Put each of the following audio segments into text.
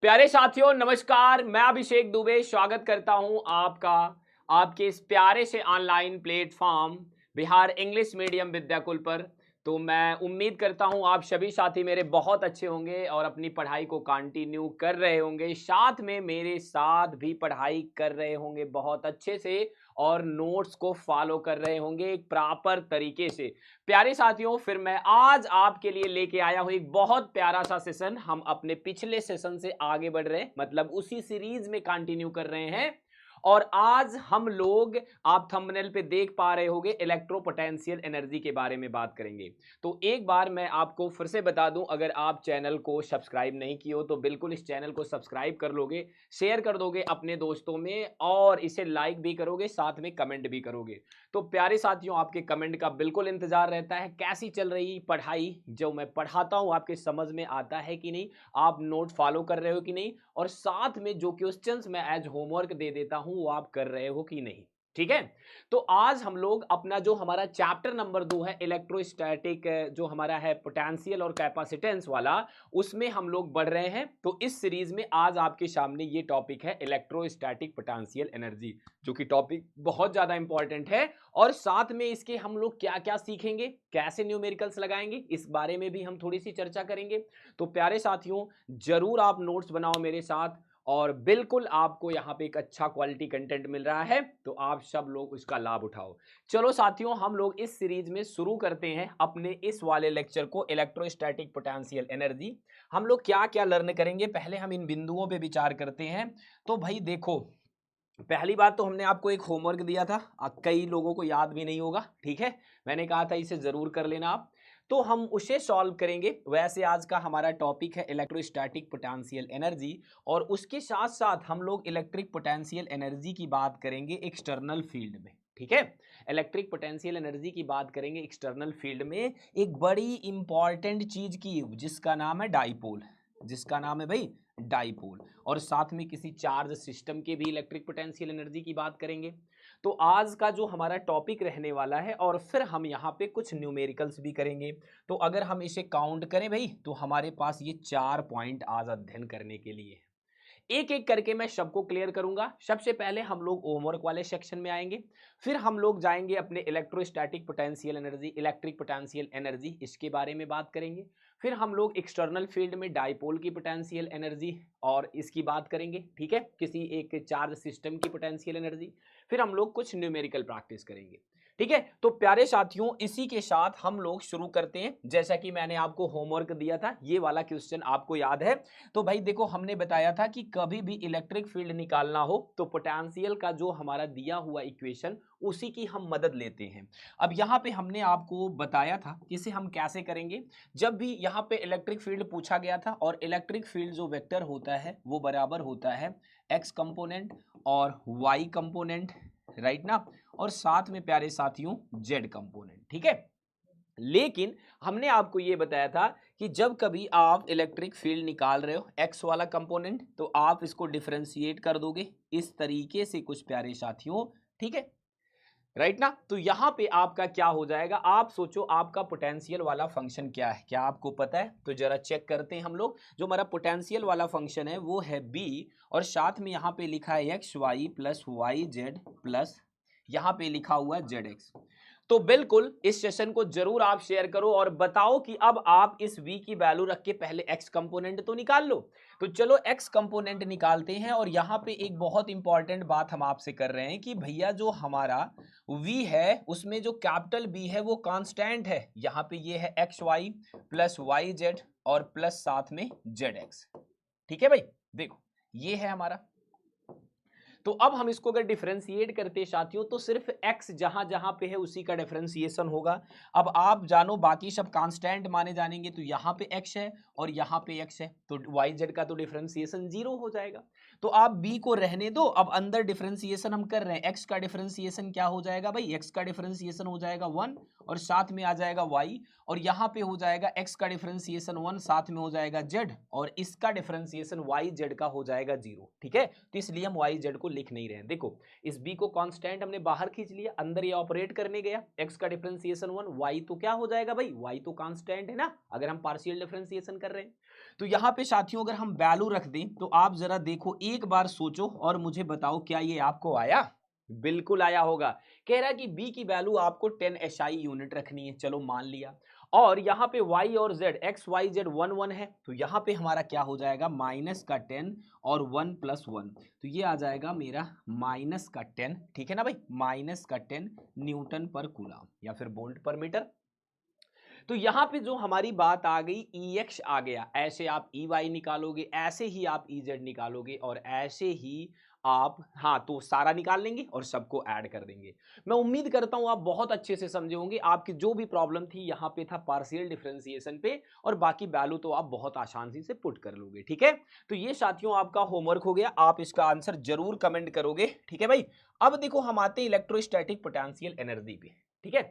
प्यारे साथियों नमस्कार। मैं अभिषेक दुबे स्वागत करता हूं आपका आपके इस प्यारे से online platform Bihar English medium Vidyakul पर। तो मैं उम्मीद करता हूं आप सभी साथी मेरे बहुत अच्छे होंगे और अपनी पढ़ाई को कंटिन्यू कर रहे होंगे, साथ में मेरे साथ भी पढ़ाई कर रहे होंगे बहुत अच्छे से और नोट्स को फॉलो कर रहे होंगे एक प्रॉपर तरीके से। प्यारे साथियों, फिर मैं आज आपके लिए लेके आया हूं एक बहुत प्यारा सा सेशन। हम अपने पिछले सेशन से आगे बढ़ रहे हैं, मतलब उसी सीरीज में कंटिन्यू कर रहे हैं। और आज हम लोग, आप थंबनेल पे देख पा रहे होंगे, इलेक्ट्रो पोटेंशियल एनर्जी के बारे में बात करेंगे। तो एक बार मैं आपको फिर से बता दूं, अगर आप चैनल को सब्सक्राइब नहीं किए हो तो बिल्कुल इस चैनल को सब्सक्राइब कर लोगे, शेयर कर दोगे अपने दोस्तों में और इसे लाइक भी करोगे, साथ में कमेंट भी करोगे। तो प्यारे साथियों, आपके कमेंट का बिल्कुल इंतजार रहता है। कैसी चल रही पढ़ाई, जो मैं पढ़ाता हूं आपके समझ में आता है कि नहीं, आप नोट फॉलो कर रहे हो कि नहीं, और साथ में जो क्वेश्चंस मैं एज होमवर्क दे देता हूं वो आप कर रहे हो कि नहीं। ठीक है। तो आज हम लोग अपना जो हमारा चैप्टर नंबर 2 है इलेक्ट्रोस्टैटिक, जो हमारा है पोटेंशियल और कैपेसिटेंस वाला, उसमें हम लोग बढ़ रहे हैं। तो इस सीरीज में आज आपके सामने ये टॉपिक है इलेक्ट्रोस्टैटिक पोटेंशियल एनर्जी, जो कि टॉपिक बहुत ज्यादा इंपॉर्टेंट है। और साथ में इसके हम लोग क्या क्या सीखेंगे, कैसे न्यूमेरिकल्स लगाएंगे, इस बारे में भी हम थोड़ी सी चर्चा करेंगे। तो प्यारे साथियों, जरूर आप नोट्स बनाओ मेरे साथ, और बिल्कुल आपको यहाँ पे एक अच्छा क्वालिटी कंटेंट मिल रहा है, तो आप सब लोग उसका लाभ उठाओ। चलो साथियों, हम लोग इस सीरीज में शुरू करते हैं अपने इस वाले लेक्चर को, इलेक्ट्रोस्टैटिक पोटेंशियल एनर्जी। हम लोग क्या क्या लर्न करेंगे, पहले हम इन बिंदुओं पे विचार करते हैं। तो भाई देखो, पहली बात तो हमने आपको एक होमवर्क दिया था, कई लोगों को याद भी नहीं होगा। ठीक है, मैंने कहा था इसे जरूर कर लेना आप। तो हम उसे सॉल्व करेंगे। वैसे आज का हमारा टॉपिक है इलेक्ट्रोस्टैटिक पोटेंशियल एनर्जी, और उसके साथ साथ हम लोग इलेक्ट्रिक पोटेंशियल एनर्जी की बात करेंगे एक्सटर्नल फील्ड में। ठीक है, इलेक्ट्रिक पोटेंशियल एनर्जी की बात करेंगे एक्सटर्नल फील्ड में, एक बड़ी इंपॉर्टेंट चीज की, जिसका नाम है डाइपोल। जिसका नाम है भाई डाइपोल। और साथ में किसी चार्ज सिस्टम के भी इलेक्ट्रिक पोटेंशियल एनर्जी की बात करेंगे। तो आज का जो हमारा टॉपिक रहने वाला है, और फिर हम यहाँ पे कुछ न्यूमेरिकल्स भी करेंगे। तो अगर हम इसे काउंट करें भाई, तो हमारे पास ये 4 पॉइंट आज अध्ययन करने के लिए है। एक एक करके मैं सबको क्लियर करूंगा। सबसे पहले हम लोग होमवर्क वाले सेक्शन में आएंगे, फिर हम लोग जाएंगे अपने electrostatic potential energy, electric potential energy, इसके बारे में बात करेंगे। फिर हम लोग एक्सटर्नल फील्ड में डाइपोल की पोटेंशियल एनर्जी और इसकी बात करेंगे। ठीक है, किसी एक चार्ज सिस्टम की पोटेंशियल एनर्जी। फिर हम लोग कुछ न्यूमेरिकल प्रैक्टिस करेंगे। ठीक है, तो प्यारे साथियों, इसी के साथ हम लोग शुरू करते हैं। जैसा कि मैंने आपको होमवर्क दिया था, ये वाला क्वेश्चन आपको याद है। तो भाई देखो, हमने बताया था कि कभी भी इलेक्ट्रिक फील्ड निकालना हो तो पोटेंशियल का जो हमारा दिया हुआ इक्वेशन, उसी की हम मदद लेते हैं। अब यहाँ पे हमने आपको बताया था कि इसे हम कैसे करेंगे। जब भी यहाँ पे इलेक्ट्रिक फील्ड पूछा गया था, और इलेक्ट्रिक फील्ड जो वेक्टर होता है वो बराबर होता है एक्स कंपोनेंट और वाई कंपोनेंट, राइट ना, और साथ में प्यारे साथियों जेड कंपोनेंट। ठीक है, लेकिन हमने आपको यह बताया था कि जब कभी आप इलेक्ट्रिक फील्ड निकाल रहे हो एक्स वाला कंपोनेंट, तो आप इसको डिफरेंशिएट कर दोगे इस तरीके से कुछ प्यारे साथियों। ठीक है, राइट ना। तो यहां पे आपका क्या हो जाएगा, आप सोचो आपका पोटेंशियल वाला फंक्शन क्या है, क्या आपको पता है? तो जरा चेक करते हैं हम लोग। जो हमारा पोटेंशियल वाला फंक्शन है वो है बी, और साथ में यहाँ पे लिखा है X Y plus Y Z plus यहाँ पे लिखा हुआ है जेड एक्स। तो बिल्कुल इस सेशन को जरूर आप शेयर करो और बताओ कि अब आप इस v की वैल्यू रख के पहले x कंपोनेंट तो निकाल लो। तो चलो x कंपोनेंट निकालते हैं, और यहां पे एक बहुत इंपॉर्टेंट बात हम आपसे कर रहे हैं कि भैया जो हमारा v है उसमें जो कैपिटल B है वो कांस्टेंट है। यहां पे ये है X Y plus Y Z और प्लस साथ में जेड एक्स। ठीक है भाई, देखो ये है हमारा। तो अब हम इसको अगर डिफरेंशिएट करते हैं साथियों, तो सिर्फ x जहां जहां पे है उसी का डिफरेंशिएशन होगा। अब आप जानो बाकी सब कांस्टेंट माने जानेंगे, तो यहां पे x है और यहां पे x है, तो y z का तो डिफरेंशिएशन 0 हो जाएगा। तो आप b को रहने दो, अब अंदर डिफरेंशिएशन हम कर रहे हैं। x का डिफरेंशिएशन क्या हो जाएगा भाई, x का डिफरेंशिएशन हो जाएगा 1, और साथ में आ जाएगा y, और यहाँ पे हो जाएगा x का डिफरेंशिएशन 1, साथ में हो जाएगा z, और इसका डिफरेंशिएशन y z का हो जाएगा 0। ठीक है, तो इसलिए हम y z को लिख नहीं रहे हैं। देखो, इस b को कांस्टेंट हमने बाहर खींच लिया, अंदर ये ऑपरेट करने गया, x का डिफरेंशिएशन 1, y तो क्या हो जाएगा भाई, y तो कांस्टेंट है ना, अगर हम पार्शियल डिफरेंशिएशन कर रहे हैं। तो यहाँ पे साथियों अगर हम वैल्यू रख दें तो आप जरा देखो, एक बार सोचो और मुझे बताओ क्या ये आपको आया? बिल्कुल आया होगा। कह रहा है कि बी की वैल्यू आपको 10 एसआई यूनिट रखनी है, चलो मान लिया। और यहाँ पे y और z एक्स वाई जेड 1 1 है, तो यहाँ पे हमारा क्या हो जाएगा, माइनस का 10 और 1 प्लस 1, तो ये आ जाएगा मेरा माइनस का 10, ठीक है ना भाई, माइनस का 10 न्यूटन पर कूलम या फिर वोल्ट पर मीटर। तो यहां पे जो हमारी बात आ गई EX आ गया, ऐसे आप EY निकालोगे, ऐसे ही आप EZ निकालोगे और ऐसे ही आप, हाँ तो सारा निकाल लेंगे और सबको ऐड कर देंगे। मैं उम्मीद करता हूं आप बहुत अच्छे से समझे होंगे। आपकी जो भी प्रॉब्लम थी यहां पे था पार्शियल डिफरेंशिएशन पे, और बाकी वैल्यू तो आप बहुत आसानी से पुट कर लोगे, ठीक है। तो ये साथियों आपका होमवर्क हो गया, आप इसका आंसर जरूर कमेंट करोगे, ठीक है भाई। अब देखो हम आते हैं इलेक्ट्रोस्टैटिक पोटेंशियल एनर्जी पे, ठीक है।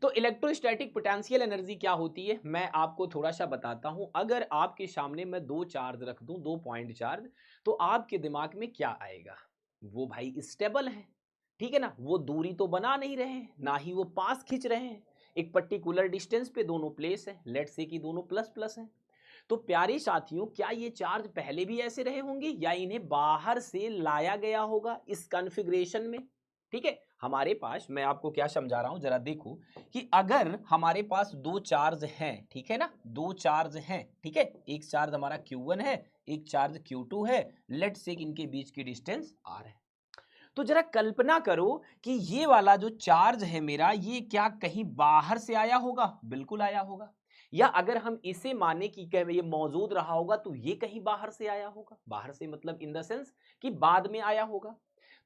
तो इलेक्ट्रोस्टैटिक पोटेंशियल एनर्जी क्या होती है, मैं आपको थोड़ा सा बताता हूं। अगर आपके सामने मैं दो चार्ज रख दूं, 2 पॉइंट चार्ज, तो आपके दिमाग में क्या आएगा? वो भाई स्टेबल है, ठीक है ना, वो दूरी तो बना नहीं रहे हैं, ना ही वो पास खींच रहे हैं, एक पर्टिकुलर डिस्टेंस पे दोनों प्लेस है, लेट्स से कि दोनों प्लस प्लस हैं। तो प्यारे साथियों, क्या ये चार्ज पहले भी ऐसे रहे होंगे या इन्हें बाहर से लाया गया होगा इस कॉन्फ़िगरेशन में? ठीक है, हमारे पास, मैं आपको क्या समझा रहा हूं जरा देखो, कि अगर हमारे पास दो चार्ज हैं, ठीक है ना, दो चार्ज हैं, ठीक है, एक चार्ज हमारा Q1 है, एक चार्ज Q2 है, लेट्स से इनके बीच की डिस्टेंस R है। तो जरा कल्पना करो कि ये वाला जो चार्ज है मेरा, ये क्या कहीं बाहर से आया होगा? बिल्कुल आया होगा। या अगर हम इसे माने कि क्या ये मौजूद रहा होगा, तो ये कहीं बाहर से आया होगा। बाहर से मतलब इन द सेंस कि बाद में आया होगा।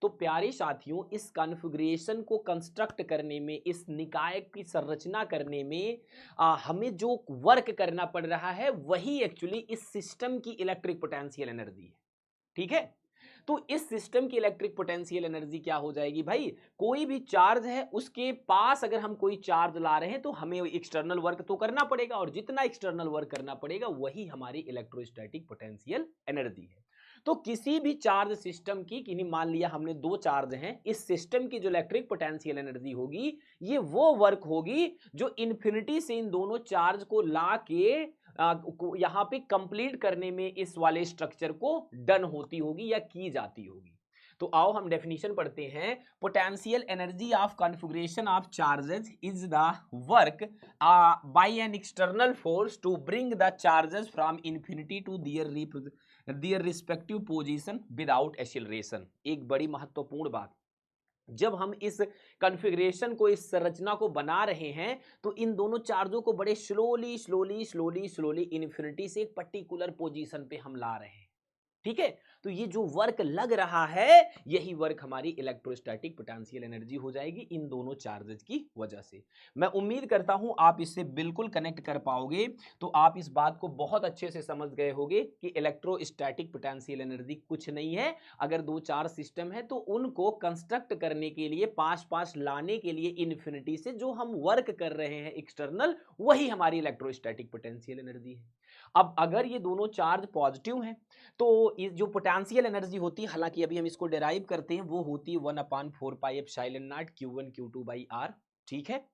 तो प्यारे साथियों, इस कॉन्फ़िगरेशन को कंस्ट्रक्ट करने में, इस निकाय की संरचना करने में हमें जो वर्क करना पड़ रहा है, वही एक्चुअली इस सिस्टम की इलेक्ट्रिक पोटेंशियल एनर्जी है, ठीक है। तो इस सिस्टम की इलेक्ट्रिक पोटेंशियल एनर्जी क्या हो जाएगी भाई, कोई भी चार्ज है उसके पास अगर हम कोई चार्ज ला रहे हैं तो हमें एक्सटर्नल वर्क तो करना पड़ेगा, और जितना एक्सटर्नल वर्क करना पड़ेगा वही हमारी इलेक्ट्रोस्टैटिक पोटेंशियल एनर्जी है। तो किसी भी चार्ज सिस्टम की, किन्हीं मान लिया हमने दो चार्ज हैं, इस सिस्टम की जो इलेक्ट्रिक पोटेंशियल एनर्जी होगी, ये वो वर्क होगी जो इन्फिनिटी से इन दोनों चार्ज को ला के यहां पे कंप्लीट करने में इस वाले स्ट्रक्चर को डन होती होगी या की जाती होगी। तो आओ हम डेफिनेशन पढ़ते हैं। Potential energy of configuration of charges is the work by an external force to bring the charges from infinity to their respective position without acceleration. एक बड़ी महत्वपूर्ण बात, जब हम इस कॉन्फ़िगरेशन को, इस संरचना को बना रहे हैं, तो इन दोनों चार्जों को बड़े स्लोली इन्फिनिटी से एक पर्टिकुलर पोजीशन पे हम ला रहे हैं, ठीक है। तो ये जो वर्क लग रहा है, यही वर्क हमारी इलेक्ट्रोस्टैटिक पोटेंशियल एनर्जी हो जाएगी इन दोनों चार्जेस की वजह से। मैं उम्मीद करता हूं आप इससे बिल्कुल कनेक्ट कर पाओगे। तो आप इस बात को बहुत अच्छे से समझ गए होंगे कि इलेक्ट्रोस्टैटिक पोटेंशियल एनर्जी कुछ नहीं है। अगर दो चार्ज सिस्टम है तो उनको कंस्ट्रक्ट करने के लिए, पास पास लाने के लिए इन्फिनिटी से जो हम वर्क कर रहे हैं एक्सटर्नल, वही हमारी इलेक्ट्रोस्टैटिक पोटेंशियल एनर्जी है। अब अगर ये दोनों चार्ज पॉजिटिव हैं, तो ये जो पोटेंशियल एनर्जी होती है, हालांकि अभी हम इसको डिराइव करते हैं, वो होती है 1/4 pi epsilon not Q1 Q2 by R, ठीक है।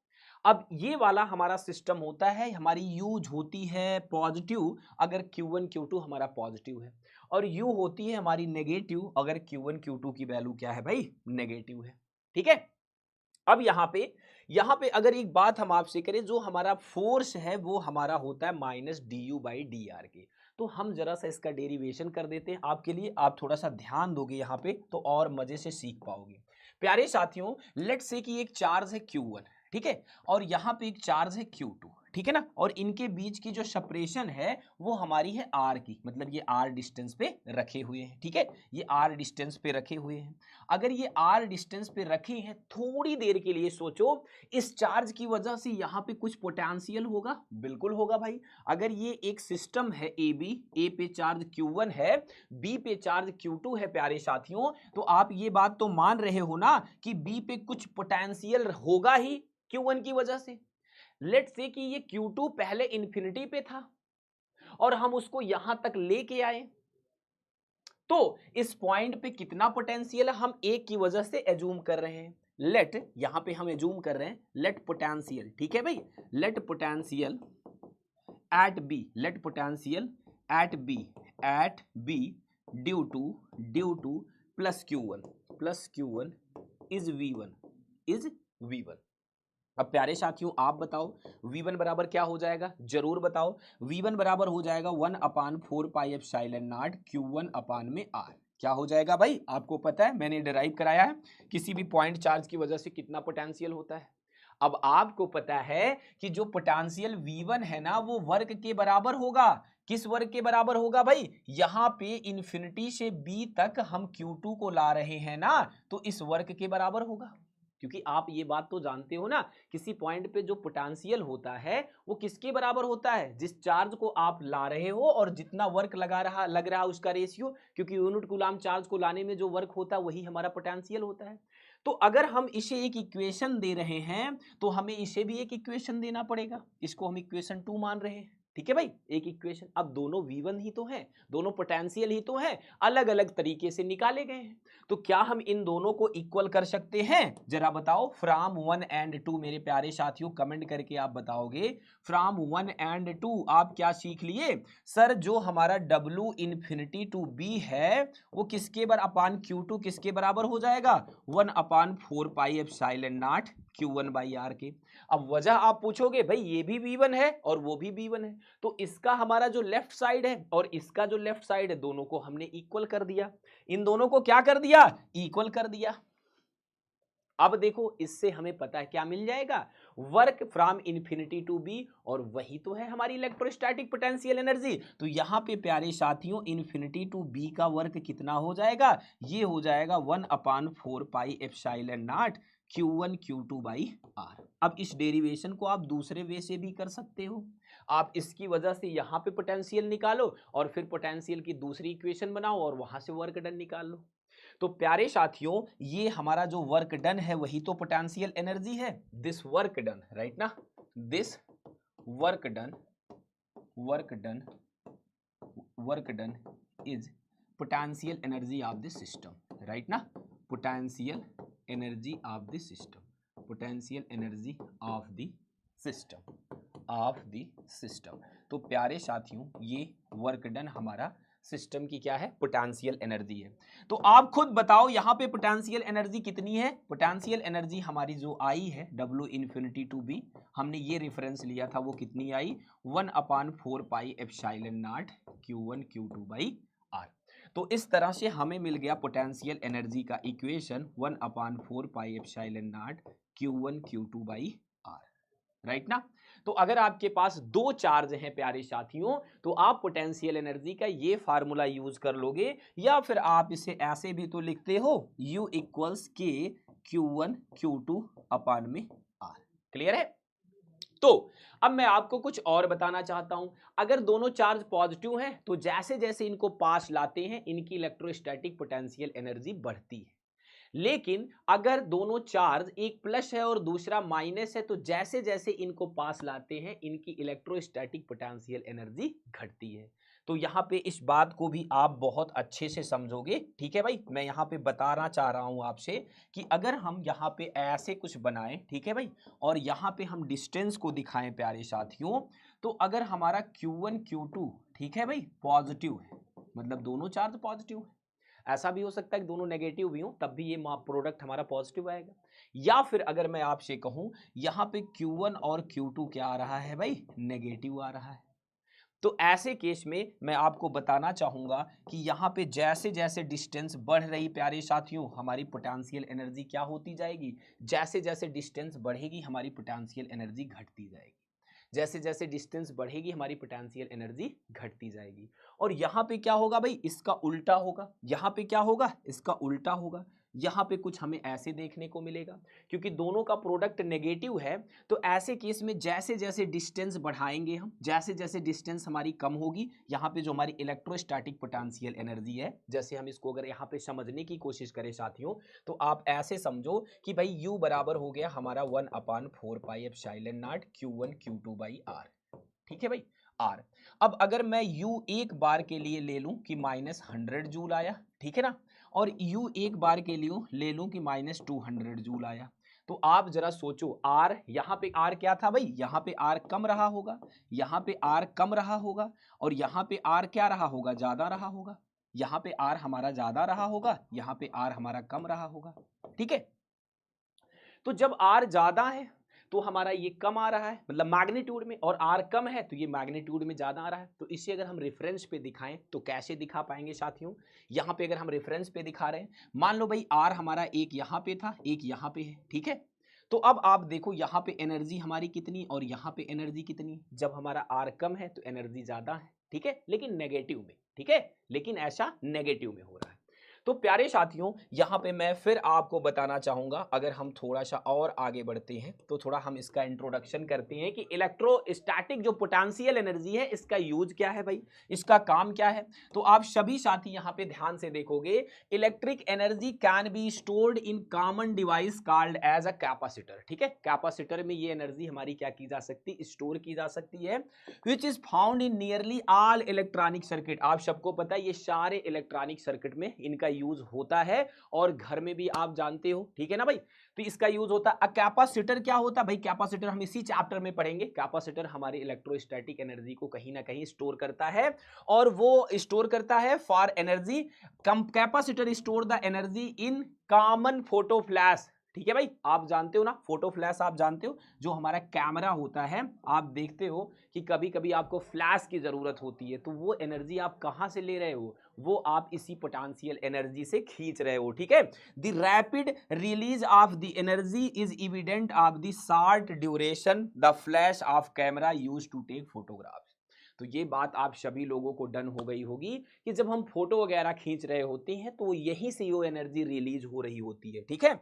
अब ये वाला हमारा सिस्टम होता है, हमारी यूज होती है पॉजिटिव अगर Q1 Q2 हमारा पॉजिटिव है, और यू होती है हमारी नेगेटिव अगर Q1 Q2 की वैल्यू क्या है भाई, नेगेटिव है, ठीक है। अब यहां पे अगर एक बात हम आपसे करें, जो हमारा फोर्स है वो हमारा होता है माइनस du/dr के। तो हम जरा सा इसका डेरिवेशन कर देते हैं आपके लिए, आप थोड़ा सा ध्यान दोगे यहाँ पे तो और मजे से सीख पाओगे। प्यारे साथियों, लेट्स से कि एक चार्ज है Q1, ठीक है, और यहाँ पे एक चार्ज है Q2, ठीक है ना, और इनके बीच की जो सेपरेशन है वो हमारी है R की, मतलब ये R डिस्टेंस पे रखे हुए हैं, ठीक है, ये R डिस्टेंस पे रखे हुए हैं। अगर ये R डिस्टेंस पे रखे हैं, थोड़ी देर के लिए सोचो, इस चार्ज की वजह से यहाँ पे कुछ पोटेंशियल होगा, बिल्कुल होगा भाई। अगर ये एक सिस्टम है AB, A पे चार्ज Q1 है, B पे चार्ज Q2 है, प्यारे साथियों, तो आप ये बात तो मान रहे हो ना कि B पे कुछ पोटेंशियल होगा ही Q1 की वजह से। लेट्स से कि ये Q2 पहले इन्फिनिटी पे था और हम उसको यहां तक लेके आए, तो इस पॉइंट पे कितना पोटेंशियल है हम एक की वजह से एज्यूम कर रहे हैं। लेट, यहां पे हम एज्यूम कर रहे हैं लेट पोटेंशियल, ठीक है भाई, let potential at B, let potential at B due to plus Q1 is V1। अब प्यारे साथियों आप बताओ V1 बराबर क्या हो जाएगा, जरूर बताओ। V1 बराबर हो जाएगा 1/4 पाई एप्सिलॉन नॉट Q1 अपान में R। क्या हो जाएगा भाई, आपको पता है, मैंने डिराइव कराया है किसी भी पॉइंट चार्ज की वजह से कितना पोटेंशियल होता है। अब आपको पता है कि जो पोटेंशियल V1 है ना वो वर्क के बराबर होगा। किस वर्क के बराबर होगा भाई, यहां पे इंफिनिटी से B तक हम Q2 को ला रहे हैं ना, तो इस वर्क के बराबर होगा। क्योंकि आप ये बात तो जानते हो ना, किसी पॉइंट पे जो पोटेंशियल होता है वो किसके बराबर होता है, जिस चार्ज को आप ला रहे हो और जितना वर्क लग रहा उसका रेशियो। क्योंकि यूनिट कूलम चार्ज को लाने में जो वर्क होता है वही हमारा पोटेंशियल होता है। तो अगर हम इसे एक इक्वेशन दे रहे हैं तो हमें इसे भी एक इक्वेशन देना पड़ेगा। इसको हम इक्वेशन 2 मान रहे हैं, ठीक है भाई, एक इक्वेशन। अब दोनों V1 ही तो हैं, दोनों पोटेंशियल ही तो हैं, अलग अलग तरीके से निकाले गए हैं। तो क्या हम इन दोनों को इक्वल कर सकते हैं, जरा बताओ। फ्रॉम 1 and 2 मेरे प्यारे साथियों कमेंट करके आप बताओगे। फ्रॉम 1 and 2 आप क्या सीख लिए, सर जो हमारा W इंफिनिटी टू B है वो किसके अपान Q2 किसके बराबर हो जाएगा, 1/4 पाई एप्सिलॉन नॉट Q1/R के। अब वजह आप पूछोगे भाई ये भी V1 है और वो भी V1 है, तो इसका हमारा जो लेफ्ट साइड है और इसका जो लेफ्ट साइड है दोनों को हमने इक्वल कर दिया। इन दोनों को क्या कर दिया, इक्वल कर दिया। अब देखो इससे हमें पता है क्या मिल जाएगा, work from infinity to B, और वही तो है हमारी इलेक्ट्रोस्टैटिक पोटेंशियल एनर्जी। तो यहां पे प्यारे साथियों इंफिनिटी टू बी का वर्क कितना हो जाएगा, ये हो जाएगा 1/4 pi epsilon not Q1 Q2/R। अब इस डेरिवेशन को आप दूसरे वे से भी कर सकते हो। आप इसकी वजह से यहां पे पोटेंशियल निकालो और फिर पोटेंशियल की दूसरी इक्वेशन बनाओ और वहां से वर्क डन निकाल लो। तो प्यारे साथियों ये हमारा जो वर्क डन है वही तो पोटेंशियल एनर्जी है। दिस वर्क डन, राइट ना, this work done is potential energy of the system, right ना, potential energy of the system, potential energy of the system, तो प्यारे साथियों ये वर्क डन हमारा सिस्टम की क्या है, पोटेंशियल एनर्जी है। तो आप खुद बताओ यहां पे पोटेंशियल एनर्जी कितनी है, पोटेंशियल एनर्जी हमारी जो आई है W इंफिनिटी टू बी, हमने ये रेफरेंस लिया था, वो कितनी आई, 1/4 pi epsilon not Q1 Q2/R। तो इस तरह से हमें मिल गया पोटेंशियल एनर्जी का equation 1/4 pi epsilon not Q1 Q2/R, right ना। तो अगर आपके पास दो चार्ज हैं प्यारे साथियों तो आप पोटेंशियल एनर्जी का ये फार्मूला यूज कर लोगे, या फिर आप इसे ऐसे भी तो लिखते हो U = K Q1 Q2/R। Clear है। तो अब मैं आपको कुछ और बताना चाहता हूं। अगर दोनों चार्ज पॉजिटिव हैं तो जैसे जैसे इनको पास लाते हैं इनकी इलेक्ट्रोस्टैटिक पोटेंशियल एनर्जी बढ़ती है। लेकिन अगर दोनों चार्ज एक प्लस है और दूसरा माइनस है तो जैसे जैसे इनको पास लाते हैं इनकी इलेक्ट्रोस्टैटिक पोटेंशियल एनर्जी घटती है। तो यहां पे इस बात को भी आप बहुत अच्छे से समझोगे, ठीक है भाई। मैं यहां पे बताना चाह रहा हूं आपसे कि अगर हम यहां पे ऐसे कुछ बनाएं, ठीक है भाई, और यहां पे हम डिस्टेंस को दिखाएं प्यारे साथियों, तो अगर हमारा Q1 Q2 ठीक है भाई पॉजिटिव है, मतलब दोनों चार्ज पॉजिटिव है, ऐसा भी हो सकता है कि दोनों नेगेटिव भी हो तब भी ये प्रोडक्ट हमारा पॉजिटिव आएगा। या फिर अगर मैं आपसे कहूं यहां पे Q1 और Q2 क्या आ रहा है भाई, नेगेटिव आ रहा है, तो ऐसे केस में मैं आपको बताना चाहूंगा कि यहाँ पे जैसे जैसे डिस्टेंस बढ़ रही प्यारे साथियों हमारी पोटेंशियल एनर्जी क्या होती जाएगी, जैसे जैसे डिस्टेंस बढ़ेगी हमारी पोटेंशियल एनर्जी घटती जाएगी, जैसे जैसे डिस्टेंस बढ़ेगी हमारी पोटेंशियल एनर्जी घटती जाएगी। और यहाँ पे क्या होगा भाई, इसका उल्टा होगा, यहाँ पे क्या होगा, इसका उल्टा होगा। यहाँ पे कुछ हमें ऐसे देखने को मिलेगा क्योंकि दोनों का प्रोडक्ट नेगेटिव है। तो ऐसे केस में जैसे जैसे डिस्टेंस बढ़ाएंगे हम, जैसे जैसे डिस्टेंस हमारी कम होगी, यहाँ पे जो हमारी इलेक्ट्रोस्टैटिक पोटेंशियल एनर्जी है, जैसे हम इसको अगर यहाँ पे समझने की कोशिश करें साथियों, तो आप ऐसे समझो कि भाई U बराबर हो गया हमारा 1/4 pi epsilon not Q1 Q2/R, ठीक है भाई R। अब अगर मैं U एक बार के लिए ले लूं कि -100 जूल आया, ठीक है ना, और U एक बार के लिए ले लूं कि -200 जूल आया, तो आप जरा सोचो, आर यहाँ पे आर क्या था भाई, यहाँ पे आर कम रहा होगा, यहाँ पे आर कम रहा होगा, और यहाँ पे आर क्या रहा होगा, ज्यादा रहा होगा। यहाँ पे आर हमारा ज्यादा रहा होगा, यहाँ पे आर हमारा कम रहा होगा। ठीक है, तो जब आर ज्यादा है तो हमारा ये कम आ रहा है, मतलब मैग्नीट्यूड में, और आर कम है तो ये मैग्नीट्यूड में ज्यादा आ रहा है। तो इसे अगर हम रेफरेंस पे दिखाएं तो कैसे दिखा पाएंगे साथियों, यहाँ पे अगर हम रेफरेंस पे दिखा रहे हैं, मान लो भाई आर हमारा एक यहाँ पे था, एक यहाँ पे है, ठीक है। तो अब आप देखो यहाँ पे एनर्जी हमारी कितनी और यहाँ पे एनर्जी कितनी, जब हमारा आर कम है तो एनर्जी ज्यादा है, ठीक है, लेकिन नेगेटिव में, ठीक है, लेकिन ऐसा नेगेटिव में हो रहा है। तो प्यारे साथियों, यहां पे मैं फिर आपको बताना चाहूंगा, अगर हम थोड़ा सा और आगे बढ़ते हैं तो थोड़ा हम इसका इंट्रोडक्शन करते हैं कि इलेक्ट्रोस्टैटिक जो पोटेंशियल एनर्जी है इसका यूज क्या है भाई, इसका काम क्या है। तो आप सभी साथी यहां पे ध्यान से देखोगे, electric energy can be stored in common device called as a capacitor. ठीक है, कैपेसिटर में ये एनर्जी हमारी क्या की जा सकती है, स्टोर की जा सकती है, which is found in nearly all electronic circuit. आप सबको पता है ये सारे इलेक्ट्रॉनिक सर्किट में इनका यूज होता है, और घर में भी आप जानते हो, ठीक है ना भाई। तो इसका यूज होता है। कैपेसिटर क्या होता है भाई, कैपेसिटर हम इसी चैप्टर में पढ़ेंगे। कैपेसिटर हमारी इलेक्ट्रोस्टैटिक एनर्जी को कहीं ना कहीं स्टोर करता है, और वो स्टोर करता है for energy, capacitor store the energy in common photo flash. ठीक है भाई, आप जानते हो ना फोटो फ्लैश, आप जानते हो जो हमारा कैमरा होता है, आप देखते हो कि कभी कभी आपको फ्लैश की जरूरत होती है, तो वो एनर्जी आप कहां से ले रहे हो, वो आप इसी पोटेंशियल एनर्जी से खींच रहे हो। ठीक है, the rapid release of the energy is evident of the short duration the flash of camera used to take photographs. तो ये बात आप सभी लोगों को डन हो गई होगी कि जब हम फोटो वगैरह खींच रहे होते हैं तो यहीं से वो एनर्जी रिलीज हो रही होती है। ठीक है,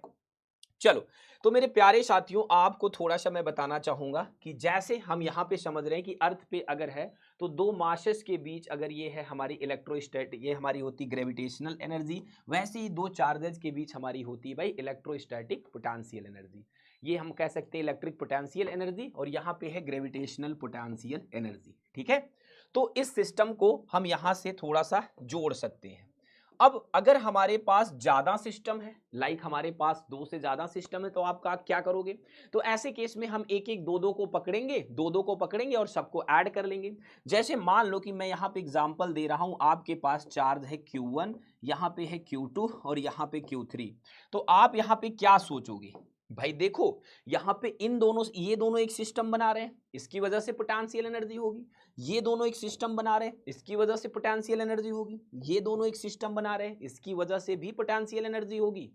चलो, तो मेरे प्यारे साथियों, आपको थोड़ा सा मैं बताना चाहूंगा कि जैसे हम यहां पे समझ रहे हैं कि अर्थ पे अगर है तो दो मासेस के बीच अगर ये है हमारी इलेक्ट्रोस्टैटिक, ये हमारी होती ग्रेविटेशनल एनर्जी, वैसे ही दो चार्जेस के बीच हमारी होती है भाई इलेक्ट्रोस्टैटिक पोटेंशियल एनर्जी। ये हम कह सकते हैं इलेक्ट्रिक पोटेंशियल एनर्जी, और यहाँ पे है ग्रेविटेशनल पोटेंशियल एनर्जी। ठीक है, तो इस सिस्टम को हम यहां से थोड़ा सा जोड़ सकते हैं। अब अगर हमारे पास ज्यादा सिस्टम है, लाइक हमारे पास दो से ज्यादा सिस्टम है, तो आप क्या करोगे, तो ऐसे केस में हम एक एक दो दो को पकड़ेंगे, दो दो को पकड़ेंगे और सबको ऐड कर लेंगे। जैसे मान लो कि मैं यहाँ पे एग्जांपल दे रहा हूं, आपके पास चार्ज है Q1, यहाँ पे है Q2 और यहाँ पे Q3। तो आप यहाँ पे क्या सोचोगे भाई, देखो यहाँ पे इन दोनों, ये दोनों एक सिस्टम बना रहे हैं, इसकी वजह से पोटेंशियल एनर्जी होगी। ये दोनों एक सिस्टम बना रहे हैं, इसकी वजह से पोटेंशियल एनर्जी होगी। ये दोनों एक सिस्टम बना रहे हैं, इसकी वजह से भी पोटेंशियल एनर्जी होगी।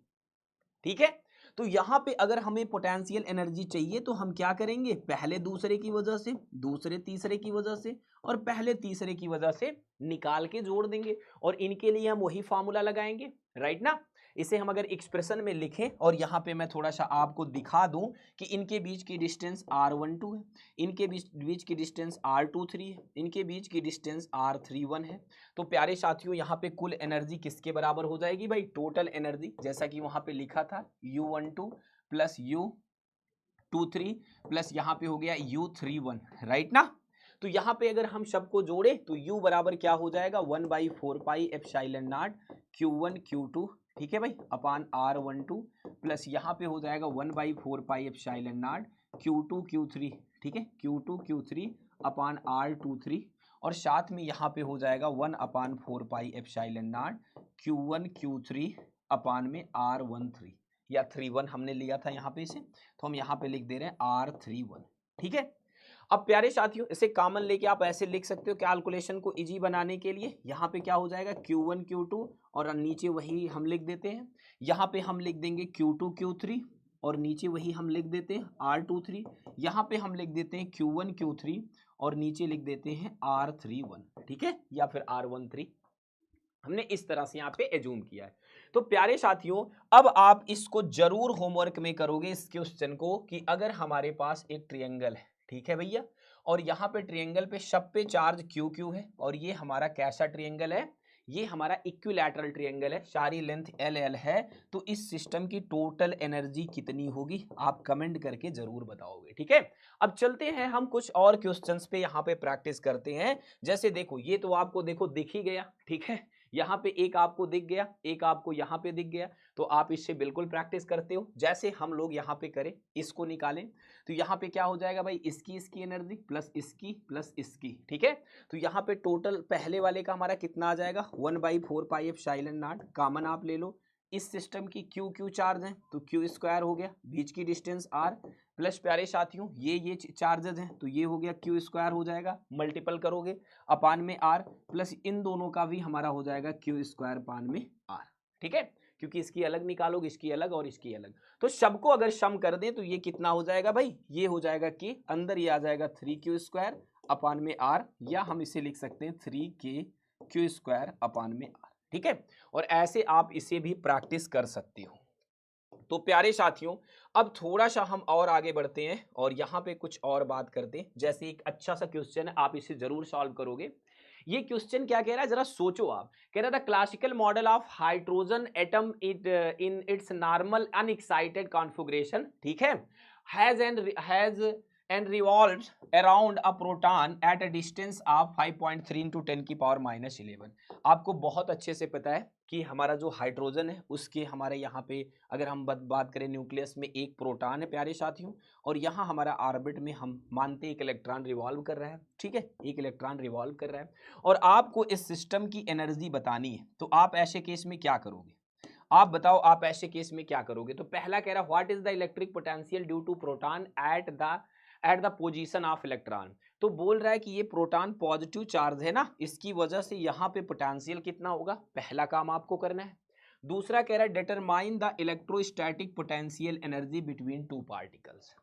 ठीक है, तो यहां पे अगर हमें पोटेंशियल एनर्जी चाहिए तो हम क्या करेंगे, पहले दूसरे की वजह से, दूसरे तीसरे की वजह से, और पहले तीसरे की वजह से निकाल के जोड़ देंगे, और इनके लिए हम वही फॉर्मूला लगाएंगे, राइट ना। इसे हम अगर एक्सप्रेशन में लिखें, और यहां पे मैं थोड़ा सा आपको दिखा दूं कि इनके बीच की डिस्टेंस r12 है, इनके बीच की डिस्टेंस r23 है, इनके बीच की डिस्टेंस r31 है। तो प्यारे साथियों, यहाँ पे कुल एनर्जी किसके बराबर हो जाएगी भाई, टोटल एनर्जी, जैसा कि वहां पे लिखा था U12 प्लस U23 प्लस यहाँ पे हो गया U31, राइट ना। तो यहाँ पे अगर हम सबको जोड़े तो U बराबर क्या हो जाएगा, 1/4πε0 Q1 Q2, ठीक है भाई, अपान R12 प्लस यहाँ पे हो जाएगा 1/4πε0 Q2 Q3, ठीक है, Q2 Q3 अपान R23, और साथ में यहाँ पे हो जाएगा 1/4πε0 Q1 Q3 अपान में R13, या 31 हमने लिया था यहाँ पे इसे, तो हम यहाँ पे लिख दे रहे हैं R31। ठीक है, अब प्यारे साथियों, इसे कॉमन लेके आप ऐसे लिख सकते हो कैलकुलेशन को इजी बनाने के लिए। यहाँ पे क्या हो जाएगा Q1 Q2, और नीचे वही हम लिख देते हैं, यहाँ पे हम लिख देंगे Q2 Q3, और नीचे वही हम लिख देते हैं R23, यहाँ पे हम लिख देते हैं Q1 Q3, और नीचे लिख देते हैं R31, ठीक है, या फिर R13, हमने इस तरह से यहाँ पे एज्यूम किया है। तो प्यारे साथियों, अब आप इसको जरूर होमवर्क में करोगे इस क्वेश्चन को, कि अगर हमारे पास एक ट्रायंगल है, ठीक है भैया, और यहाँ पे ट्रायंगल पे सब पे चार्ज क्यू क्यू है, और ये हमारा कैसा ट्रायंगल है, ये हमारा इक्विलैटरल ट्रायंगल है, सारी लेंथ एल एल है, तो इस सिस्टम की टोटल एनर्जी कितनी होगी, आप कमेंट करके जरूर बताओगे। ठीक है, अब चलते हैं हम कुछ और क्वेश्चंस पे यहाँ पे प्रैक्टिस करते हैं। जैसे देखो, ये तो आपको देखो दिख ही गया, ठीक है, यहाँ पे एक आपको दिख गया, एक आपको यहाँ पे दिख गया, तो आप इससे बिल्कुल प्रैक्टिस करते हो। जैसे हम लोग यहाँ पे करें, इसको निकालें, तो यहाँ पे क्या हो जाएगा भाई, इसकी एनर्जी प्लस इसकी, ठीक है। तो यहाँ पे टोटल पहले वाले का हमारा कितना आ जाएगा, 1/4 पाई एप्सिलॉन नॉट, कॉमन आप ले लो। इस सिस्टम की क्यू चार्ज है तो क्यू स्क्वायर हो गया, बीच की डिस्टेंस आर, प्लस प्यारे साथियों ये चार्जेस हैं तो ये हो गया क्यू स्क्वायर हो जाएगा, मल्टीपल करोगे अपान में आर, प्लस इन दोनों का भी हमारा हो जाएगा क्यू स्क्वायर अपान में आर, ठीक है। क्योंकि इसकी अलग निकालोगे, इसकी अलग और इसकी अलग, तो सबको अगर सम कर दें तो ये कितना हो जाएगा भाई, ये हो जाएगा कि अंदर ये आ जाएगा 3 क्यू स्क्वायर अपान में आर, या हम इसे लिख सकते हैं 3k क्यू स्क्वायर अपान में आर, ठीक है। और ऐसे आप इसे भी प्रैक्टिस कर सकते हो। तो प्यारे साथियों, अब थोड़ा सा हम और आगे बढ़ते हैं और यहाँ पे कुछ और बात करते हैं। जैसे एक अच्छा सा क्वेश्चन है, आप इसे जरूर सॉल्व करोगे। ये क्वेश्चन क्या कह रहा है, जरा सोचो आप। कह रहा था classical model of hydrogen atom in its normal unexcited configuration, ठीक है, has and revolves around a proton at a distance of 5.3 into 10 की पावर -11। आपको बहुत अच्छे से पता है कि हमारा जो हाइड्रोजन है उसके हमारे यहाँ पे अगर हम बात करें न्यूक्लियस में एक प्रोटॉन है प्यारे साथियों, और यहाँ हमारा ऑर्बिट में हम मानते हैं एक इलेक्ट्रॉन रिवॉल्व कर रहा है, ठीक है, एक इलेक्ट्रॉन रिवॉल्व कर रहा है, और आपको इस सिस्टम की एनर्जी बतानी है। तो आप ऐसे केस में क्या करोगे, आप बताओ, आप ऐसे केस में क्या करोगे। तो पहला कह रहा है what is the electric potential due to proton at the position of electron. तो बोल रहा है कि ये प्रोटॉन पॉजिटिव चार्ज है ना, इसकी वजह से यहाँ पे पोटेंशियल कितना होगा, पहला काम आपको करना है। दूसरा कह रहा है determine the electrostatic potential energy between two particles.